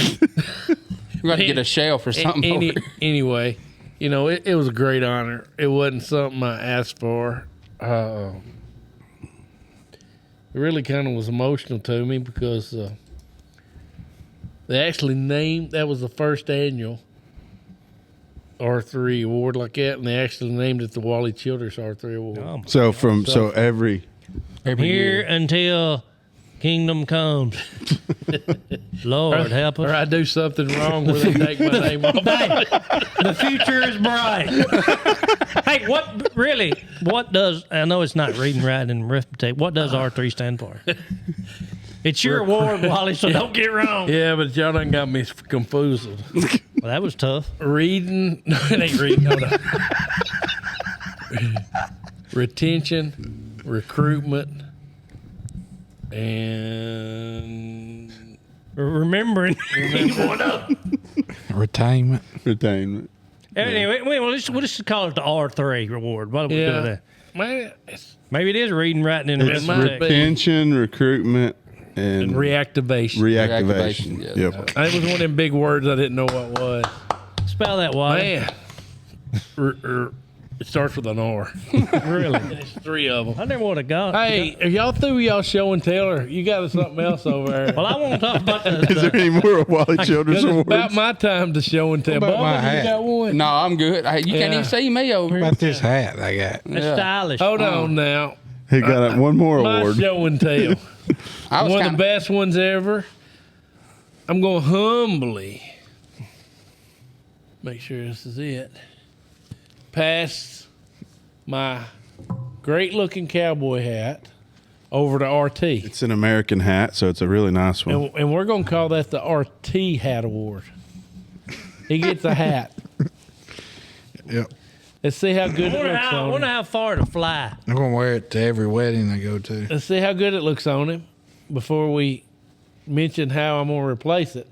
We're going to get a shelf or something over here. Anyway, it was a great honor. It wasn't something I asked for. It really kind of was emotional to me because they actually named, that was the first annual R3 award like that, and they actually named it the Wally Childers R3 award. So every Here until kingdom comes. Lord help Or us. I do something wrong where they take my name off. The future is bright. Hey, what does, I know it's not reading, writing, and arithmetic. What does R3 stand for? It's your award, Wally, so don't get wrong. Yeah, but y'all done got me confused. Well, that was tough. Reading, no, it ain't reading. Hold on. Retention, recruitment, and Remembering. Retainment. Anyway, we'll just call it the R3 award. What do we do with that? Man, Maybe it is reading, writing, and It might arithmetic. be. retention, recruitment, and reactivation. reactivation. Yeah. Yep. I think it was one of them big words I didn't know what was. Spell that, Wally. Man, it starts with an R. Really? And it's 3 of them. I never would have got. Hey, are y'all through y'all show and tell, or you got something else over there? Well, I want to talk about Is there the any more Wally Childers 'Cause it's awards? about my time to show and tell. What about my Bubba, you hat? got one? No, I'm good. Hey, you can't Yeah. even see me over What here. about this hat I got? it's stylish. Hold on now. He got one more My award. show and tell. I was One of kind the best ones ever. I'm going to humbly make sure this is it. Pass my great looking cowboy hat over to RT. It's an American hat, so it's a really nice one. And we're going to call that the RT Hat Award. He gets a hat. Yep. Let's see how good it looks I on wonder him. how far to fly. I'm gonna wear it to every wedding I go to. Let's see how good it looks on him before we mention how I'm going to replace it.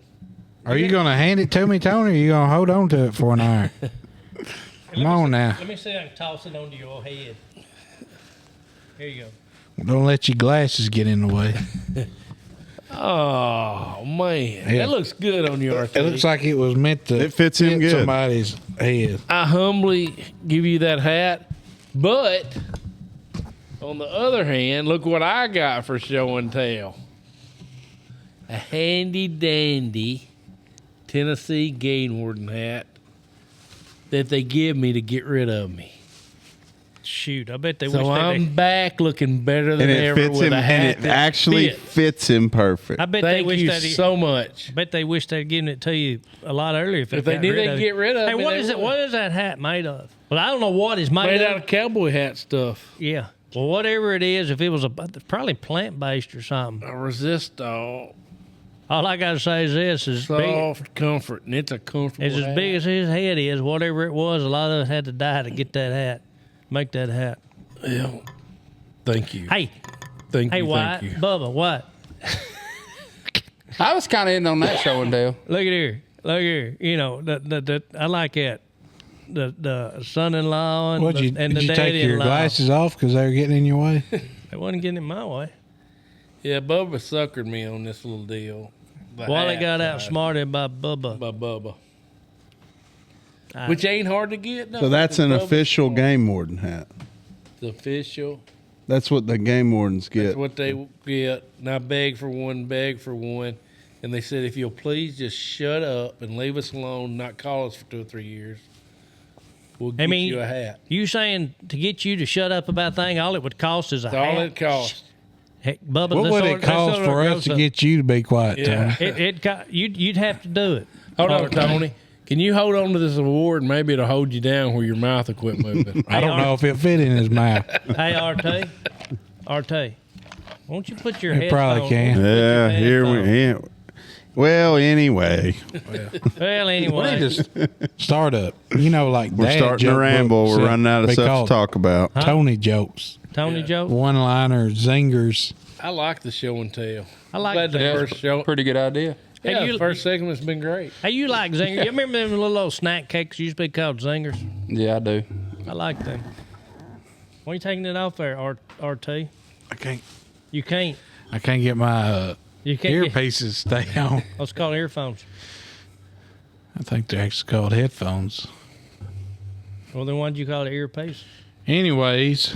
Are you gonna hand it to me, Tony, or are you gonna hold on to it for an hour? Come on now. Let me see if I can toss it onto your head. Here you go. Don't let your glasses get in the way. Oh, man. Yeah. That looks good on your RT. It looks like it was meant to It fits him fit good. somebody's head. I humbly give you that hat, but on the other hand, look what I got for show and tell. A handy dandy Tennessee game warden hat that they give me to get rid of me. Shoot, I bet they So wish I'm back looking better than And it ever fits with him, a hat and it that actually fits. fits him perfect. I bet they Thank wish you that. so much. Bet they wish they'd given it to you a lot earlier. If If they they knew they'd get rid of Hey, me, what they is it? would. What is that hat made of? Well, I don't know what it's made, Made of. out of cowboy hat stuff. Yeah. Well, whatever it is, if it was probably plant based or something. A resistol, All I gotta say is this: is big, soft comfort, and it's a comfortable it's as hat. big as his head is. Whatever it was, a lot of us had to die to get that hat, make that hat. Yeah. Thank you. Hey, Thank hey, you. Wyatt, Thank you. Bubba, what? I was kind of in on that show and tell. Look at here, look here. You know that I like that. The son-in-law and What, the, you, and did the you take your daddy-in-law. glasses off because they were getting in your way? They wasn't getting in my way. Yeah, Bubba suckered me on this little deal. The Wally hat got side outsmarted by Bubba. by Bubba, I- which ain't hard to get. No, So that's an Bubba's official smart. game warden hat. It's official. That's what the game wardens That's get. what they get. And I beg for one, and they said, if you'll please just shut up and leave us alone, not call us for 2 or 3 years, we'll get you a hat. You saying to get you to shut up about thing, all it would cost is a That's hat? all it costs. Heck, Bubba, What this would sort- it this cost sort of for us grows to up. get you to be quiet, Yeah. Tony? You'd have to do it. Hold on, RT. Tony. Can you hold on to this award and maybe it'll hold you down where your mouth will quit moving? I don't know if it fit in his mouth. Hey, RT, won't you put your It probably headphones- can. won't you put your Yeah, here we. headphones- Yeah. Well, anyway, Well, We anyway, need to start up. You know, like we're dad starting to joke ramble. books We're that running out of be stuff to called talk about. Tony jokes, Tony Joe, one-liner zingers. I like the show and tell. I like Glad the that. first show. Pretty good idea. Yeah, Hey, the first segment's been great. Hey, you like zingers? You remember them little old snack cakes used to be called zingers? Yeah, I do. I like them. Why are you taking it off there, RT? I can't You can't. get my You can't. Get, earpieces stay on. let's call it earphones. I think they're actually called headphones. Well, then why'd you call it earpiece? Anyways,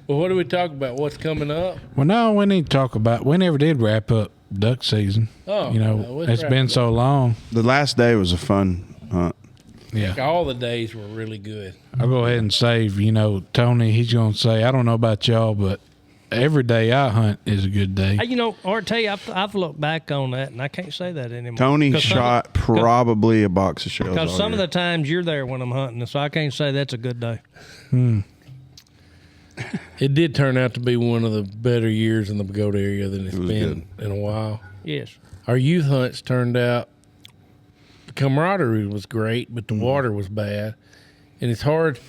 Well, what do we talk about? What's coming up? well, no, we need to talk about. We never did wrap up duck season. Oh, You know, well, let's it's wrap been it so long. The last day was a fun hunt. Yeah. All the days were really good. I'll go ahead and save, Tony, he's going to say, I don't know about y'all, but every day I hunt is a good day. Hey, RT, I've looked back on that, and I can't say that anymore. Tony 'Cause shot probably a box of shells. Because all some of year. the times you're there when I'm hunting, so I can't say that's a good day. It did turn out to be one of the better years in the Bogota area than it's was been in a while. Yes. Our youth hunts turned out, the camaraderie was great, but the water was bad. And it's hard,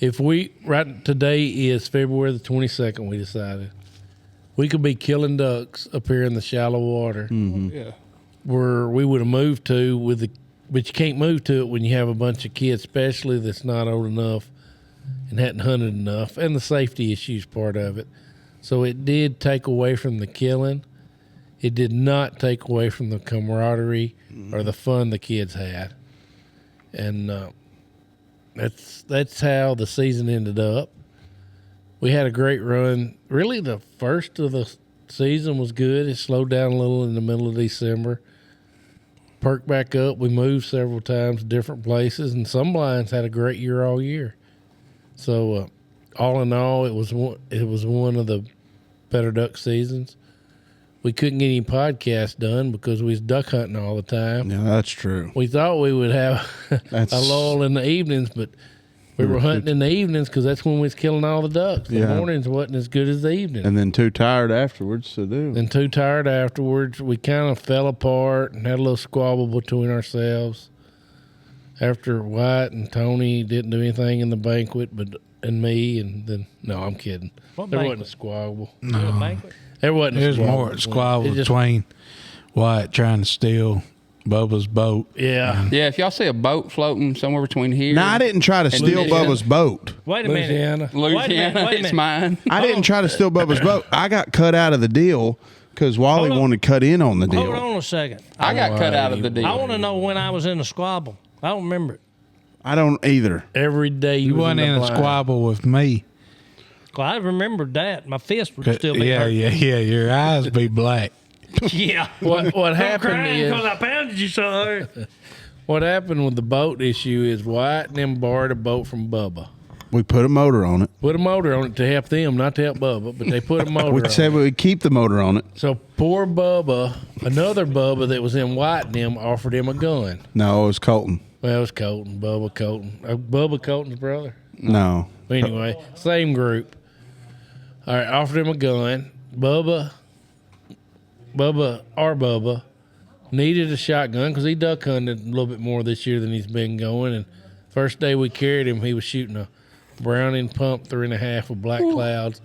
right today is February the 22nd, we decided. We could be killing ducks up here in the shallow water Yeah. where we would have moved to but you can't move to it when you have a bunch of kids, especially that's not old enough and hadn't hunted enough, and the safety issues part of it. So it did take away from the killing. It did not take away from the camaraderie or the fun the kids had. And that's how the season ended up. We had a great run. Really, the first of the season was good. It slowed down a little in the middle of December. Perked back up. We moved several times to different places, and some blinds had a great year all year. So, all in all, it was one of the better duck seasons. We couldn't get any podcasts done because we was duck hunting all the time. Yeah, that's true. We thought we would have a lull in the evenings, but we were hunting in the evenings because that's when we was killing all the ducks. The mornings wasn't as good as the evenings. And then too tired afterwards to do. And too tired afterwards. We kind of fell apart and had a little squabble between ourselves. After White and Tony didn't do anything in the banquet, and me, and then no, I'm kidding. What There banquet? wasn't a squabble. Banquet? There wasn't. There's a squabble. more squabble It just- between Wyatt trying to steal Bubba's boat. Yeah. Yeah, if y'all see a boat floating somewhere between here, No, I didn't try to steal Louisiana. Bubba's boat. Wait a minute. Louisiana. Louisiana, Wait a it's minute. mine. I didn't try to steal Bubba's boat. I got cut out of the deal because Wally Hold on. wanted to cut in on the deal. Hold on a second. I got cut out of the deal. I want to know when I was in a squabble. I don't remember it. I don't either. Every day You was wasn't in the a blind. squabble with me. Well, I remembered that. My fist would still be Yeah, hurt. yeah. Your eyes be black. Yeah. What happened Crying is because I pounded you so hard. what happened with the boat issue is White and them borrowed a boat from Bubba. We put a motor on it. Put a motor on it to help them, not to help Bubba, but they put a motor We on said it. we would keep the motor on it. So poor Bubba, another Bubba that was in White and them offered him a gun. No, it was Colton. Well, it was Colton, Bubba Colton. Bubba Colton's brother. No. Anyway, same group. All right, offered him a gun. Bubba needed a shotgun because he duck hunted a little bit more this year than he's been going. And first day we carried him, he was shooting a Browning pump 3.5 with black clouds,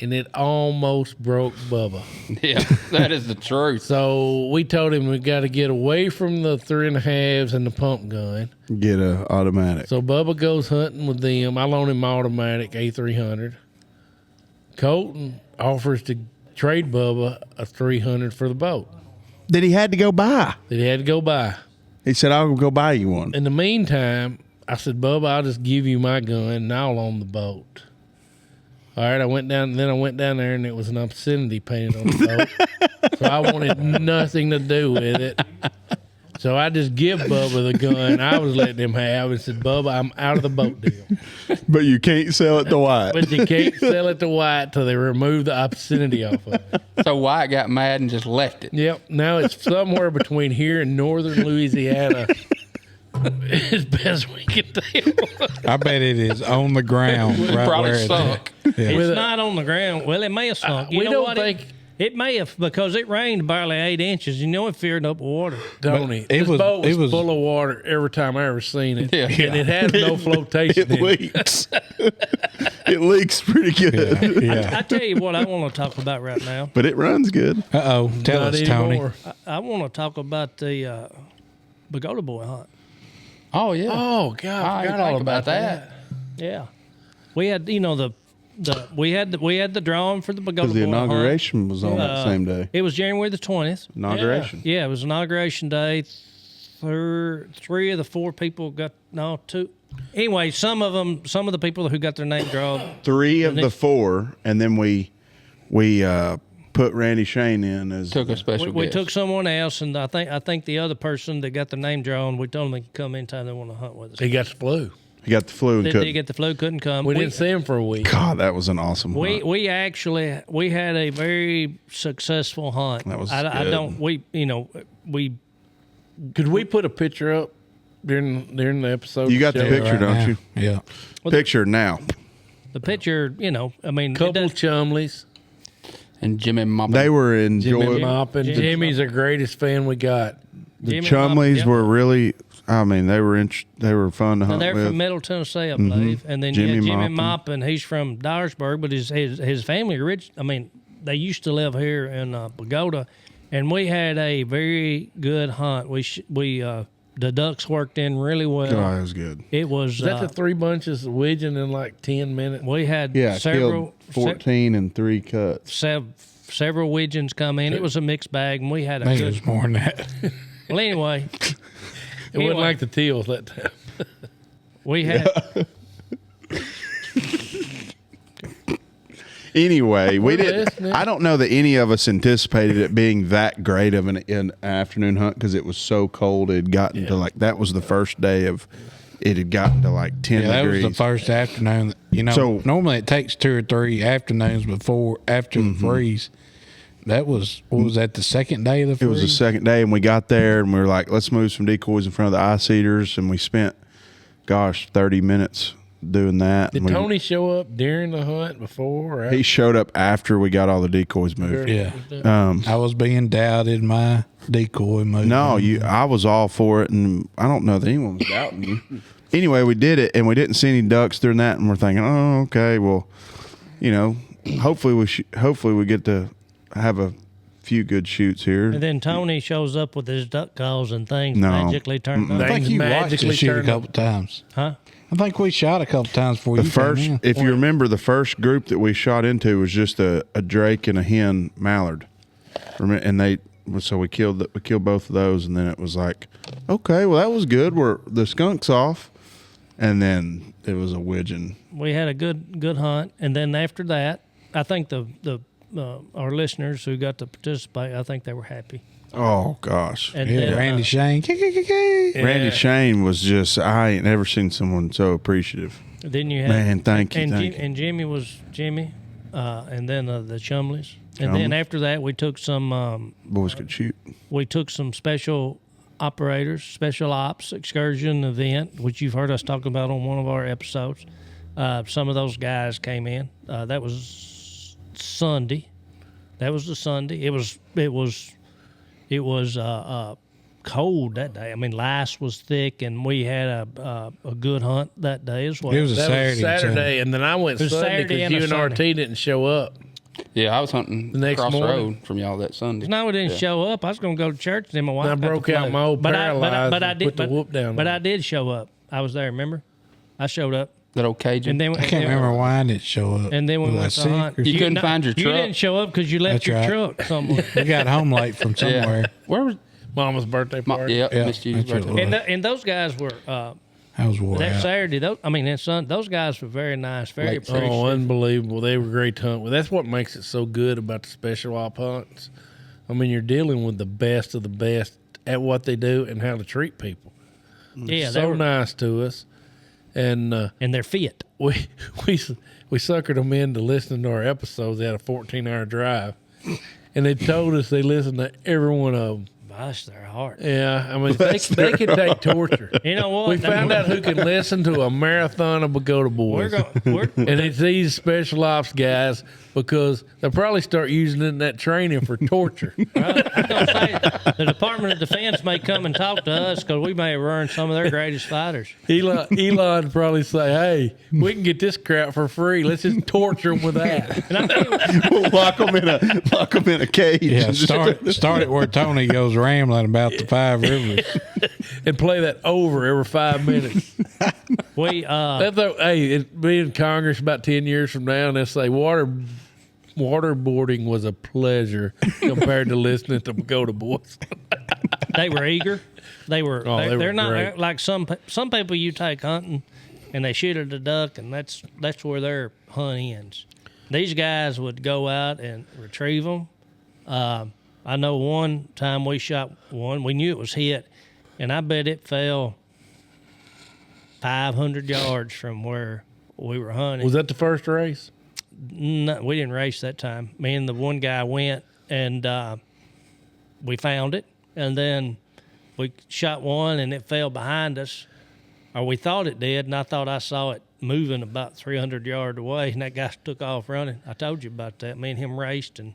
and it almost broke Bubba. Yeah, that is the truth. So we told him we got to get away from the 3.5s and the pump gun. Get a automatic. So Bubba goes hunting with them. I loan him my automatic A300. Colton offers to trade Bubba a 300 for the boat That he had to go buy. that he had to go buy. He said, I'll go buy you one. In the meantime, I said, Bubba, I'll just give you my gun and I'll own the boat. All right, I went down there and it was an obscenity painted on the boat. So I wanted nothing to do with it. So I just give Bubba the gun I was letting him have and said, Bubba, I'm out of the boat deal. But you can't sell it to White. But you can't sell it to White till they remove the obscenity off of it. So Wyatt got mad and just left it. Yep. Now it's somewhere between here and northern Louisiana. As best we can tell. I bet it is on the ground right Probably where it's sunk. at. Yeah. It's not on the ground. Well, it may have sunk. You we know don't what? think- It may have, because it rained barely 8 inches. You know it filled up with water. Tony, It this was- boat it was was- full of water every time I ever seen it. Yeah. And it has no flotation It in it. leaks. It leaks pretty good. Yeah. I tell you what I want to talk about right now. But it runs good. Uh-oh. Tell Not us, Tony. anymore. I want to talk about the Bogota Boy hunt. Oh yeah. Oh, God. I I didn't forgot all think about about that. Yeah, we had we had the drawing for the Bogota Because the Boy hunt. inauguration was on that same day. It was January the 20th. Inauguration. Yeah, it was inauguration day. three of the four people got two. Anyway, some of the people who got their name drawn. 3 of the 4, and then we put Randy Shane in as Took a special We guest. took someone else, and I think the other person that got their name drawn, we told them they could come anytime they want to hunt with us. He got the flu. he got the flu and Did couldn't. he get the flu? Couldn't come. We didn't see him for a week. God, that was an awesome hunt. We had a very successful hunt. That was I good. don't we Could we put a picture up during the episode? You got the Show? picture, Right don't now. you? Yeah. Picture now. the picture, I mean, it Couple does- chumleys. And Jimmy Moppin. They were Jimmy enjoying. Moppin. Jimmy- Jimmy's the greatest fan we got. The Jimmy Chumleys Moppin, were really. I mean, they were fun to Now, hunt they're with. from Middle Tennessee, I believe, and then Jimmy Jimmy Moppin. Moppin. He's from Dyersburg, but his family they used to live here in Bogota, and we had a very good hunt. The ducks worked in really well. God, it was good. It was Is that the 3 bunches of widgeon in like 10 minutes? we had Yeah, I several killed 14 and 3 cuts. several widgeons come in. It was a mixed bag, and we had I a think it good. was more than that. Well, anyway, It wasn't like the teals that time. we had. Anyway, we We're didn't. listening. I don't know that any of us anticipated it being that great of an afternoon hunt because it was so cold. It had gotten to that was the first day of. It had gotten to like 10 Yeah, that was degrees. the first afternoon. So- Normally it takes 2 or 3 afternoons after the freeze. That was that the second day of the It freeze? was the second day, and we got there, and we were like, let's move some decoys in front of the ice eaters, and we spent, 30 minutes doing that. Did And Tony show up during the hunt before? Or after? he showed up after we got all the decoys moved. Yeah. I was being doubted my decoy move. No, I was all for it, and I don't know that anyone was doubting you. Anyway, we did it, and we didn't see any ducks during that, and we're thinking, oh, okay, well, hopefully we get to have a few good shoots here. And then Tony shows up with his duck calls and things No. magically turned I up. think Things you watched magically us shoot a turned couple times. Huh? I think we shot a couple times before The you first, came in. if you remember, the first group that we shot into was just a drake and a hen mallard, and so we killed both of those, and then it was like, okay, well that was good. The skunk's off, and then it was a widgeon. We had a good hunt, and then after that, I think our listeners who got to participate, I think they were happy. Oh gosh, And Yeah, then, Randy Shane. Randy Shane was just, I ain't never seen someone so appreciative. then you had Man, thank you, and thank you. And Jimmy was Jimmy, and then the Chumleys, and then after that we took some Boys could shoot. special operators, special ops excursion event, which you've heard us talk about on one of our episodes. Some of those guys came in. That was Sunday. That was the Sunday. It was cold that day. I mean, lice was thick, and we had a good hunt that day as well. It was a That was Saturday. Saturday, and then I went It was Sunday Saturday because and you a and Sunday. RT didn't show up. Yeah, I was hunting The next across the morning. road from y'all that Sunday. No, we didn't show up. I was going to go to church, and then my wife. And I got the broke out flu. my old Paralyze but I and did put the whoop down But on I did show up. I was there. Remember, I showed up, That old Cajun. and then I can't remember why I didn't show up. And then we Was I went to sick hunt. or You couldn't no, find your You truck? didn't show up because you left That's your right. truck somewhere. We got home late from somewhere. Where was Mama's birthday party. yeah, Yeah, Miss Judy's that's what it birthday. was. And those guys were I was wore that out. Saturday. Those guys were very nice, very Like- appreciative. Oh, unbelievable. They were great to hunt with. That's what makes it so good about the special op hunts. I mean, you're dealing with the best of the best at what they do and how to treat people. yeah, they So were, nice to us. And and they're fit. we suckered them into listening to our episodes. They had a 14-hour drive. And they told us they listened to every one of them. Bless their heart. Yeah, I mean, they can take torture. You know what? We found out who can listen to a marathon of Bogota Boys. We're And it's these special ops guys because they'll probably start using it in that training for torture. I'm gonna say, the Department of Defense may come and talk to us because we may have run some of their greatest fighters. Elon probably say, "Hey, we can get this crap for free. Let's just torture them with that." And I think We'll lock them in a cage. Yeah, start it where Tony goes rambling about the 5 rivers. And play that over every 5 minutes. we It be in Congress about 10 years from now, and they'll say waterboarding was a pleasure compared to listening to Bogota Boys. they were eager. They were. Oh, they were they're not great. like some people you take hunting, and they shoot at a duck, and that's where their hunt ends. These guys would go out and retrieve them. I know one time we shot one. We knew it was hit, and I bet it fell 500 yards from where we were hunting. Was that the first race? No, we didn't race that time. Me and the one guy went, and we found it, and then we shot one, and it fell behind us, or we thought it did, and I thought I saw it moving about 300 yards away, and that guy took off running. I told you about that. Me and him raced, and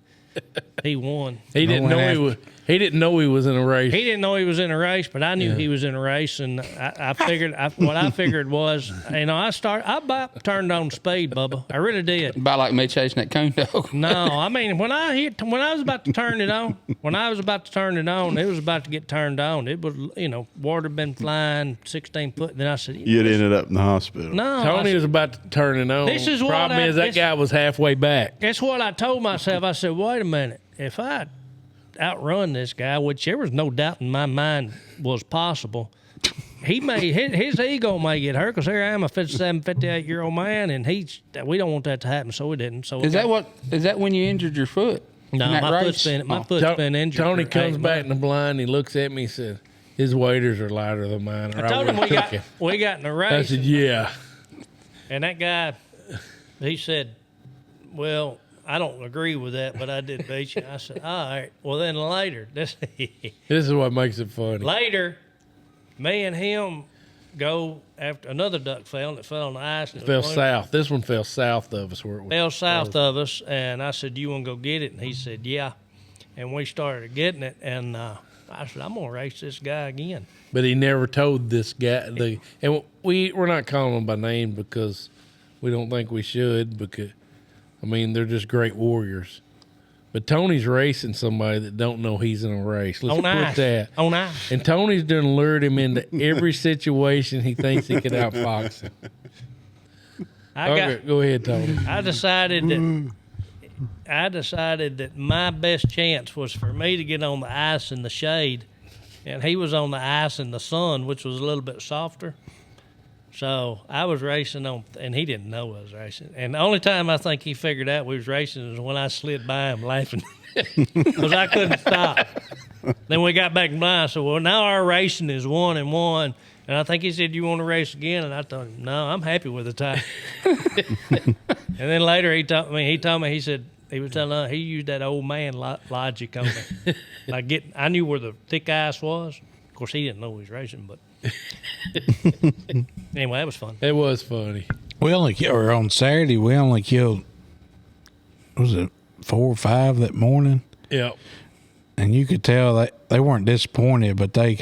he won. He didn't know he was. He didn't know he was in a race. He didn't know he was in a race, but I knew he was in a race, and I figured what I figured was, I about turned on speed, Bubba. I really did. About like me chasing that coon dog. No, I mean when I was about to turn it on, it was about to get turned on. It was, water been flying 16 foot. Then I said, You'd ended up in the hospital. no. Tony was about to turn it on. This is what Problem is that guy was halfway back. That's what I told myself. I said, wait a minute. If I outrun this guy, which there was no doubt in my mind was possible, his ego may get hurt, because here I am, a 57, 58-year-old man, and we don't want that to happen, so we didn't. So Is that when you injured your foot? No, in that my race? foot's been injured. Tony for comes 8 back months. in the blind. He looks at me and said, "His waders are lighter than mine." Or I told him would've took him. we got in a I race, said, "Yeah." and that guy, he said, well, I don't agree with that, but I did beat you. I said, all right. Well, then later, This is what makes it funny. later, me and him go after another duck fell, and it fell on the ice. And It fell south. This one fell south of us where it was. Fell south of us, and I said, you want to go get it? And he said, yeah. And we started getting it, and I said, I'm going to race this guy again. But he never told this guy. And we're not calling him by name because we don't think we should, because they're just great warriors. But Tony's racing somebody that don't know he's in a race. Let's On put ice. that. On ice. And Tony's done lured him into every situation he thinks he could outfox him. Go ahead, Tony. I decided that my best chance was for me to get on the ice in the shade, and he was on the ice in the sun, which was a little bit softer. So I was racing and he didn't know I was racing. And the only time I think he figured out we was racing is when I slid by him laughing, because I couldn't stop. Then we got back in line. So, well, now our racing is 1-1. And I think he said, you want to race again? And I told him, no, I'm happy with the time. And then later he told me, he said, he was telling us, he used that old man logic on me. I knew where the thick ice was. Of course, he didn't know he was racing, but anyway, that was fun. It was funny. On Saturday, we only killed, was it 4 or 5 that morning? Yep. And you could tell that they weren't disappointed, but they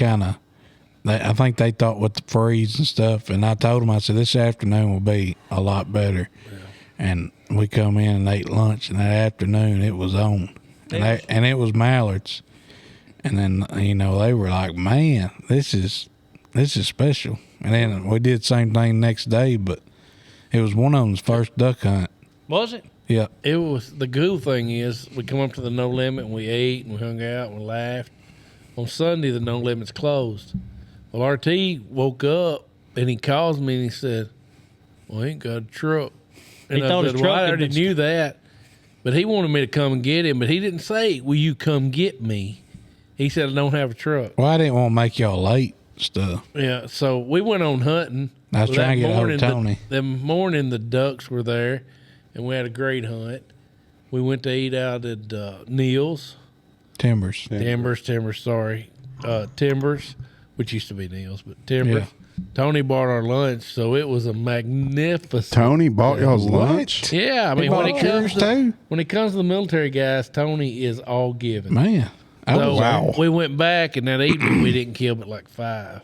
I think they thought with the freeze and stuff. And I told them, I said, this afternoon will be a lot better. Yeah. And we come in and ate lunch, and that afternoon it was on. And it was mallards. And then, they were like, man, this is special. And then we did the same thing next day, but it was one of them's first duck hunt. Was it? Yeah. It was. The cool thing is we come up to the No Limit and we ate and we hung out and we laughed. On Sunday, the No Limit's closed. Well, RT woke up and he calls me and he said, well, he ain't got a truck. And He thought his truck I had already been knew that. But he wanted me to come and get him, but he didn't say, will you come get me? He said, I don't have a truck. Well, I didn't want to make y'all late stuff. Yeah, so we went on hunting. I was trying to get hold of Tony. The morning, the ducks were there, and we had a great hunt. We went to eat out at Neil's. Timbers, which used to be Neil's, but Timbers. Yeah. Tony bought our lunch, so it was a magnificent. Tony bought y'all's lunch? Yeah, He bought yours too? When it comes to the military guys, Tony is all given. Man. So we went back, and that evening we didn't kill but like 5,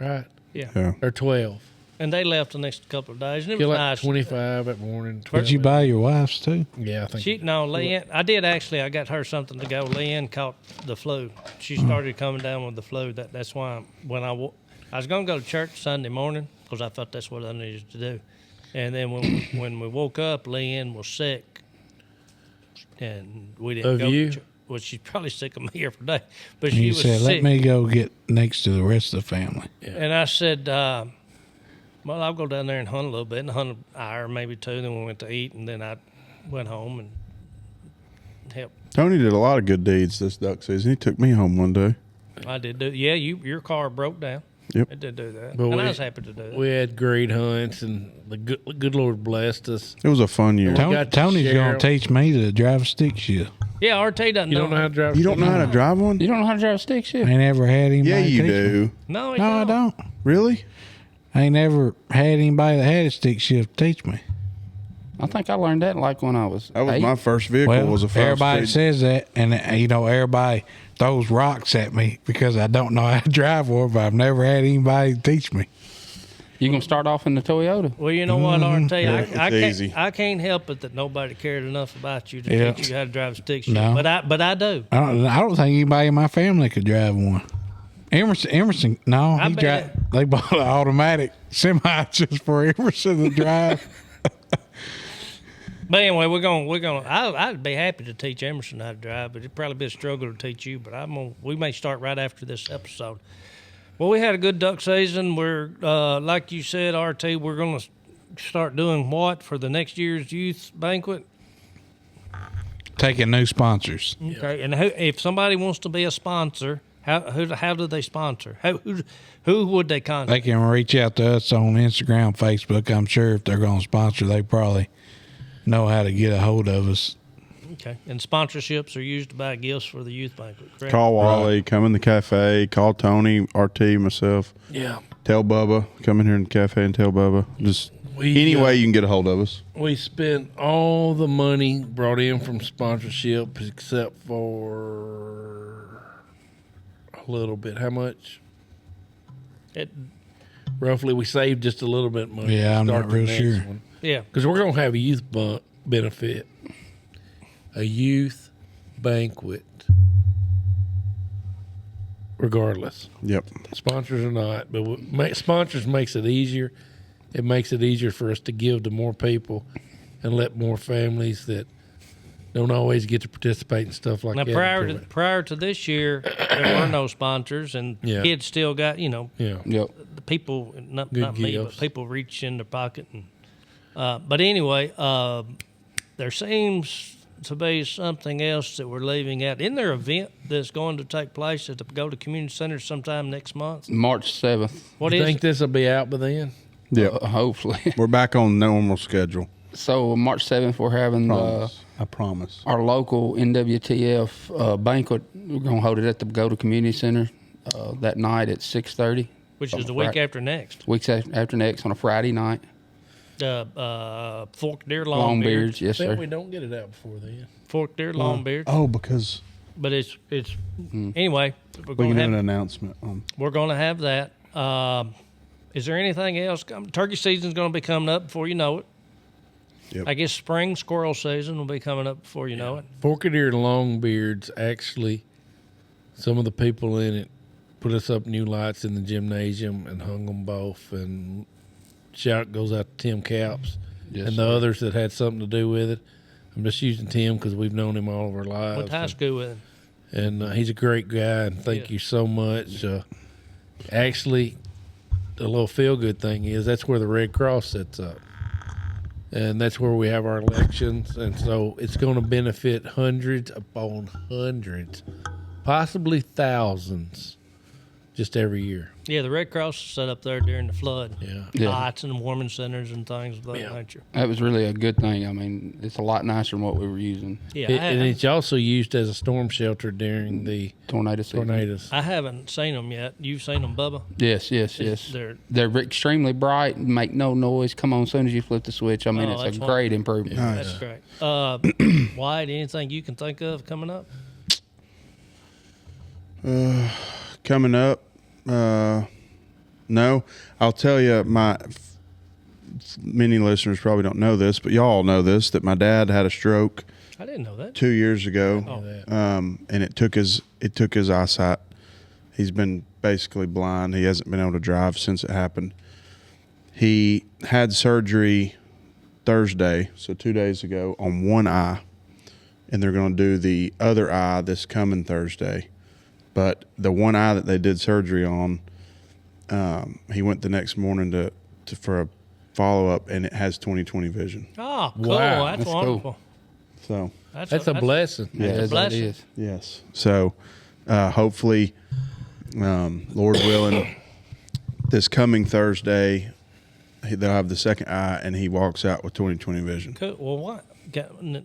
right? Yeah. Or 12. And they left the next couple of days, and it Kill was like nice. 25 that morning. 12. Did you buy your wife's too? Yeah, I think. Leanne, I did actually. I got her something to go. Leanne caught the flu. She started coming down with the flu. That's why when I was going to go to church Sunday morning because I thought that's what I needed to do. And then when we woke up, Leanne was sick, and we didn't Of go you? to church. well, she's probably sick of me every day, but And she you was said, sick. let me go get next to the rest of the family. And I said, well, I'll go down there and hunt a little bit, and hunt an hour, maybe two. Then we went to eat, and then I went home and helped. Tony did a lot of good deeds this duck season. He took me home one day. I did do. Yeah, your car broke down. Yep. It did do that, But and we- I was happy to do that. We had great hunts, and the good Lord blessed us. It was a fun year. got to Tony's share going 'em. to teach me to drive a stick shift. Yeah, RT doesn't You don't know how to drive. You don't know how to drive one? You don't know how to drive a stick shift? I ain't never had anybody Yeah, you teach me. do. No, No, I don't. Really? I ain't never had anybody that had a stick shift teach me. I think I learned that like when I was That was 8. my first vehicle. Well, was a 5 everybody speed. says that, and everybody throws rocks at me because I don't know how to drive one, but I've never had anybody teach me. You gonna start off in the Toyota? Well, you know what, RT, it's I easy. can't help it that nobody cared enough about you to Yeah. teach you how to drive a stick shift. No. But I do. I don't think anybody in my family could drive one. Emerson, no, I he bet drive. They bought an automatic semi just for Emerson to drive. But anyway, we're gonna. I'd be happy to teach Emerson how to drive, but it'd probably be a struggle to teach you. But we may start right after this episode. Well, we had a good duck season. We're like you said, RT. We're gonna start doing what for the next year's youth banquet? Taking new sponsors. Okay, and if somebody wants to be a sponsor, how do they sponsor? Who would they contact? They can reach out to us on Instagram, Facebook. I'm sure if they're going to sponsor, they probably know how to get a hold of us. Okay, and sponsorships are used to buy gifts for the youth banquet, correct? Call Wally, come in the cafe, call Tony, RT, myself. Yeah. Tell Bubba, come in here in the cafe and tell Bubba. Just any way you can get a hold of us. We spent all the money brought in from sponsorship except for a little bit. How much? Roughly, we saved just a little bit of money. Yeah, to I'm start not the real next sure. one. Yeah. Because we're going to have a youth benefit, a youth banquet, regardless. Yep. Sponsors or not, but sponsors makes it easier. It makes it easier for us to give to more people and let more families that don't always get to participate in stuff like Now, that. prior to this year, there were no sponsors, and Yeah. kids still got Yeah. Yep. the people, not Good me, gifts. but people reach in their pocket. And but anyway, there seems to be something else that we're leaving out. Isn't there an event that's going to take place at the Bogota Community Center sometime next month? March 7th. What You is think it? this will be out by then? Yep. Hopefully. We're back on normal schedule. So March 7th, we're having I promise. our local NWTF banquet. We're going to hold it at the Bogota Community Center that night at 6:30. Which is the week after next. Weeks after next on a Friday night. Forked deer, long beards. Yes, I bet sir. we don't get it out before then. Forked deer, long beards. Oh, because But it's anyway. We're we going can to do an have announcement. we're going to have that. Is there anything else? Turkey season's going to be coming up before you know it. Yep. I guess spring squirrel season will be coming up before you know it. Forked-ear Longbeards, actually, some of the people in it put us up new lights in the gymnasium and hung them both. And shout goes out to Tim Caps Yes, and the sir. others that had something to do with it. I'm just using Tim because we've known him all of our lives. Went to high school with him. And he's a great guy, and thank Yeah. you so much. Actually, the little feel-good thing is that's where the Red Cross sets up. And that's where we have our elections. And so it's going to benefit hundreds upon hundreds, possibly thousands, just every year. Yeah, the Red Cross is set up there during the flood. Yeah. Yeah. Lights and warming centers and things of that Yeah. nature. That was really a good thing. I mean, it's a lot nicer than what we were using. Yeah, And it's also used as a storm shelter during the Tornado season. tornadoes. I haven't seen them yet. You've seen them, Bubba? Yes, yes, It's- yes. they're- They're extremely bright, make no noise, come on as soon as you flip the switch. I mean, Oh, it's that's a why- great improvement. That's great. Wyatt, anything you can think of coming up? Coming up, no, I'll tell you, many listeners probably don't know this, but y'all know this, that my dad had a stroke I didn't know that. 2 years ago. Oh. And it took his eyesight. He's been basically blind. He hasn't been able to drive since it happened. He had surgery Thursday, so 2 days ago, on one eye. and they're going to do the other eye this coming Thursday. But the one eye that they did surgery on, he went the next morning for a follow-up, and it has 20/20 vision. Oh, cool. Wow. That's That's wonderful. So That's a blessing. Yes, Yes, bless it you. is. yes. So hopefully, Lord willing, this coming Thursday, they'll have the second eye, and he walks out with 20/20 vision. Cool. Well, why?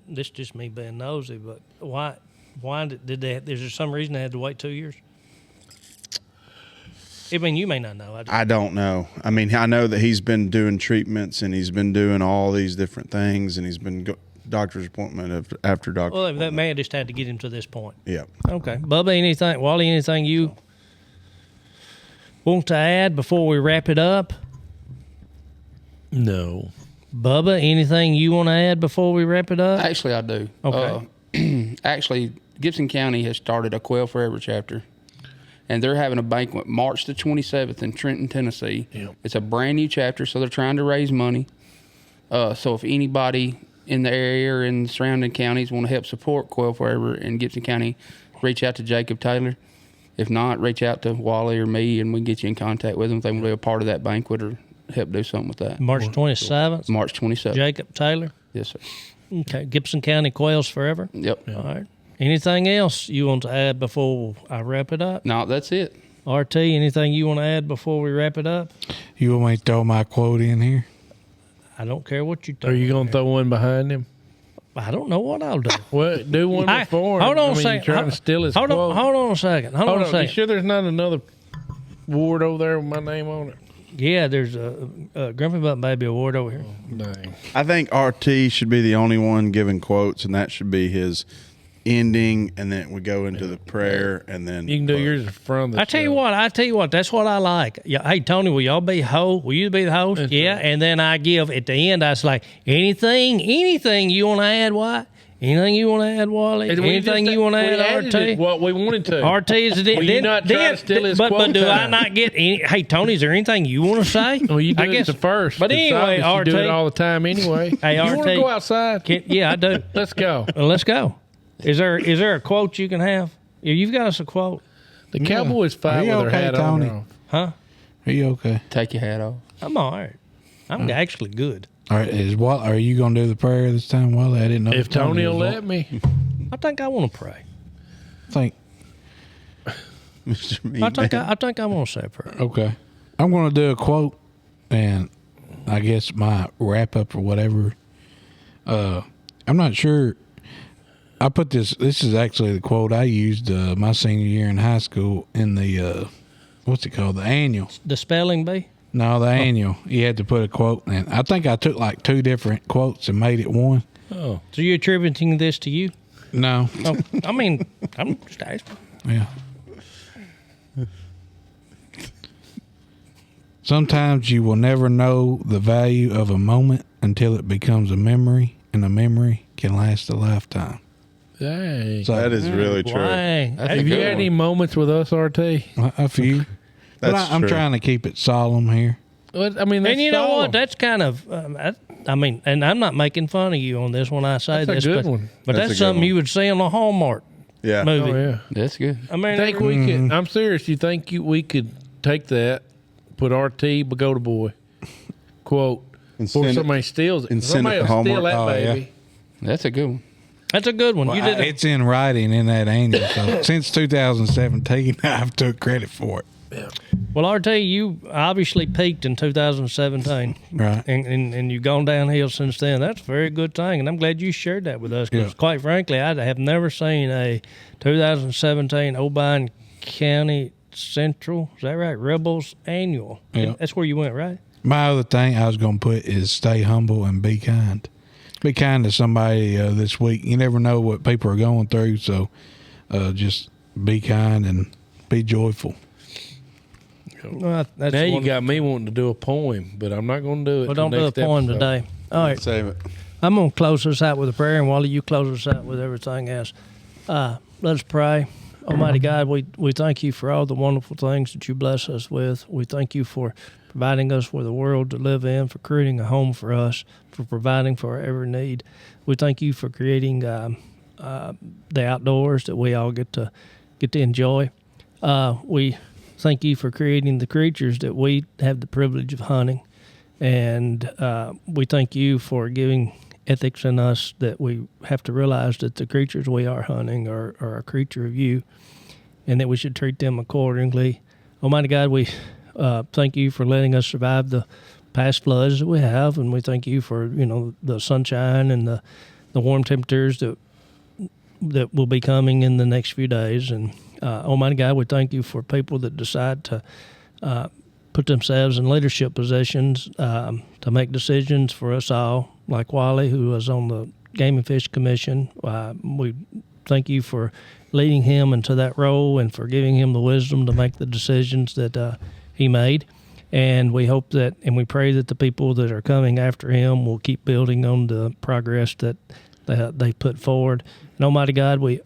This is just me being nosy, but why? Why did they? Is there some reason they had to wait 2 years? I mean, you may not know. I don't know. I mean, I know that he's been doing treatments, and he's been doing all these different things, and he's been doctor's appointment after doctor. Well, that man just had to get him to this point. Yeah. Okay, Bubba, anything? Wally, anything you want to add before we wrap it up? No. Bubba, anything you want to add before we wrap it up? Actually, I do. Okay. Actually, Gibson County has started a Quail Forever chapter, and they're having a banquet March the 27th in Trenton, Tennessee. Yep. It's a brand new chapter, so they're trying to raise money. So if anybody in the area or in the surrounding counties want to help support Quail Forever in Gibson County, reach out to Jacob Taylor. If not, reach out to Wally or me, and we can get you in contact with them if they want to be a part of that banquet or help do something with that. March 27th. March 27th. Jacob Taylor. Yes, sir. Okay, Gibson County Quails Forever. Yep. All right. Anything else you want to add before I wrap it up? No, that's it. RT, anything you want to add before we wrap it up? You want me to throw my quote in here? I don't care what you Are you going to throw one behind him? I don't know what I'll do. Well, do one before him. Hold on I a mean, second. You're trying to steal his hold quote. on, hold on a second. Hold on a You second. sure there's not another ward over there with my name on it? Yeah, there's a Grumpy Butt Baby Award over here. Dang. I think RT should be the only one giving quotes, and that should be his ending, and then we go into the prayer, and then You can do yours in front of the I tell you what, that's what I like. Yeah, hey Tony, will y'all be Will you be the host? That's yeah, right. and then I give at the end. I was like, anything you want to add? What? Anything you want to add, Wally? Anything you want to add, RT? What we wanted to. RT is Will you not try to steal his but quote do I time? not get any? Hey Tony, is there anything you want to say? Well, you do I it guess the first. But It's anyway, obvious you do RT it all the time anyway. Hey, you want to RT. go outside? Yeah, I do. Let's go. Well, let's go. Is there a quote you can have? You've got us a quote, The Cowboys fight Are you with their okay, hat Tony? on. or off. huh? Are you okay? Take your hat off. I'm all right. I'm actually good. All right. Are you going to do the prayer this time, Wally? I didn't know. If Tony will was let me. I think I want to pray. think. Mr. Meat I think I want to say a prayer. Okay. I'm going to do a quote, and I guess my wrap up or whatever. I'm not sure. I put this. This is actually the quote I used my senior year in high school in the what's it called? The annual. The spelling bee. No, the annual. You had to put a quote, and I think I took like two different quotes and made it one. Oh, So you're attributing this to you? No. Oh, I mean, I'm just asking. Yeah. Sometimes you will never know the value of a moment until it becomes a memory, and a memory can last a lifetime. dang. So That is really true. Why? That's Have a you good had one. any moments with us, RT? a few. But That's I'm true. trying to keep it solemn here. Well, I mean, that's And you know solemn. what? That's kind of. I mean, and I'm not making fun of you on this when I say That's this, a good but, one. but That's a that's good something one. you would see on a Hallmark Yeah. movie. Oh yeah. That's good. I mean, Think we could? I'm serious. You think we could take that, put RT Bogota Boy quote And before send it- somebody steals it? and send Somebody it to will steal that Hallmark. Oh, yeah. baby. That's a good one. that's a good one. You did it. It's in writing in that annual. So since 2017, I've took credit for it. Well, RT, you obviously peaked in 2017, Right. and you've gone downhill since then. That's a very good thing, and I'm glad you shared that with us. Because, Yeah. quite frankly, I have never seen a 2017 Obion County Central. Is that right? Rebels annual. Yeah. That's where you went, right? My other thing I was going to put is stay humble and be kind. Be kind to somebody this week. You never know what people are going through, so just be kind and be joyful. Well, that's Now you wonderful. got me wanting to do a poem, but I'm not going to do it. Well, till don't do a next poem episode. today. All right. Save it. I'm going to close this out with a prayer, and Wally, you close us out with everything else. Let us pray. Almighty God, we thank you for all the wonderful things that you bless us with. We thank you for providing us with a world to live in, for creating a home for us, for providing for our every need. We thank you for creating the outdoors that we all get to enjoy. We thank you for creating the creatures that we have the privilege of hunting, and we thank you for giving ethics in us that we have to realize that the creatures we are hunting are a creature of you, and that we should treat them accordingly. Almighty God, we thank you for letting us survive the past floods that we have, and we thank you for the sunshine and the warm temperatures that will be coming in the next few days. And Almighty God, we thank you for people that decide to put themselves in leadership positions to make decisions for us all, like Wally, who was on the Game and Fish Commission. We thank you for leading him into that role and for giving him the wisdom to make the decisions that he made. And we hope that, and we pray that the people that are coming after him will keep building on the progress that they put forward. And Almighty God, we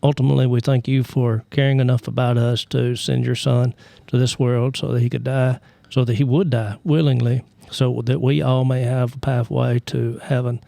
ultimately we thank you for caring enough about us to send your Son to this world so that he could die, so that he would die willingly, so that we all may have a pathway to heaven.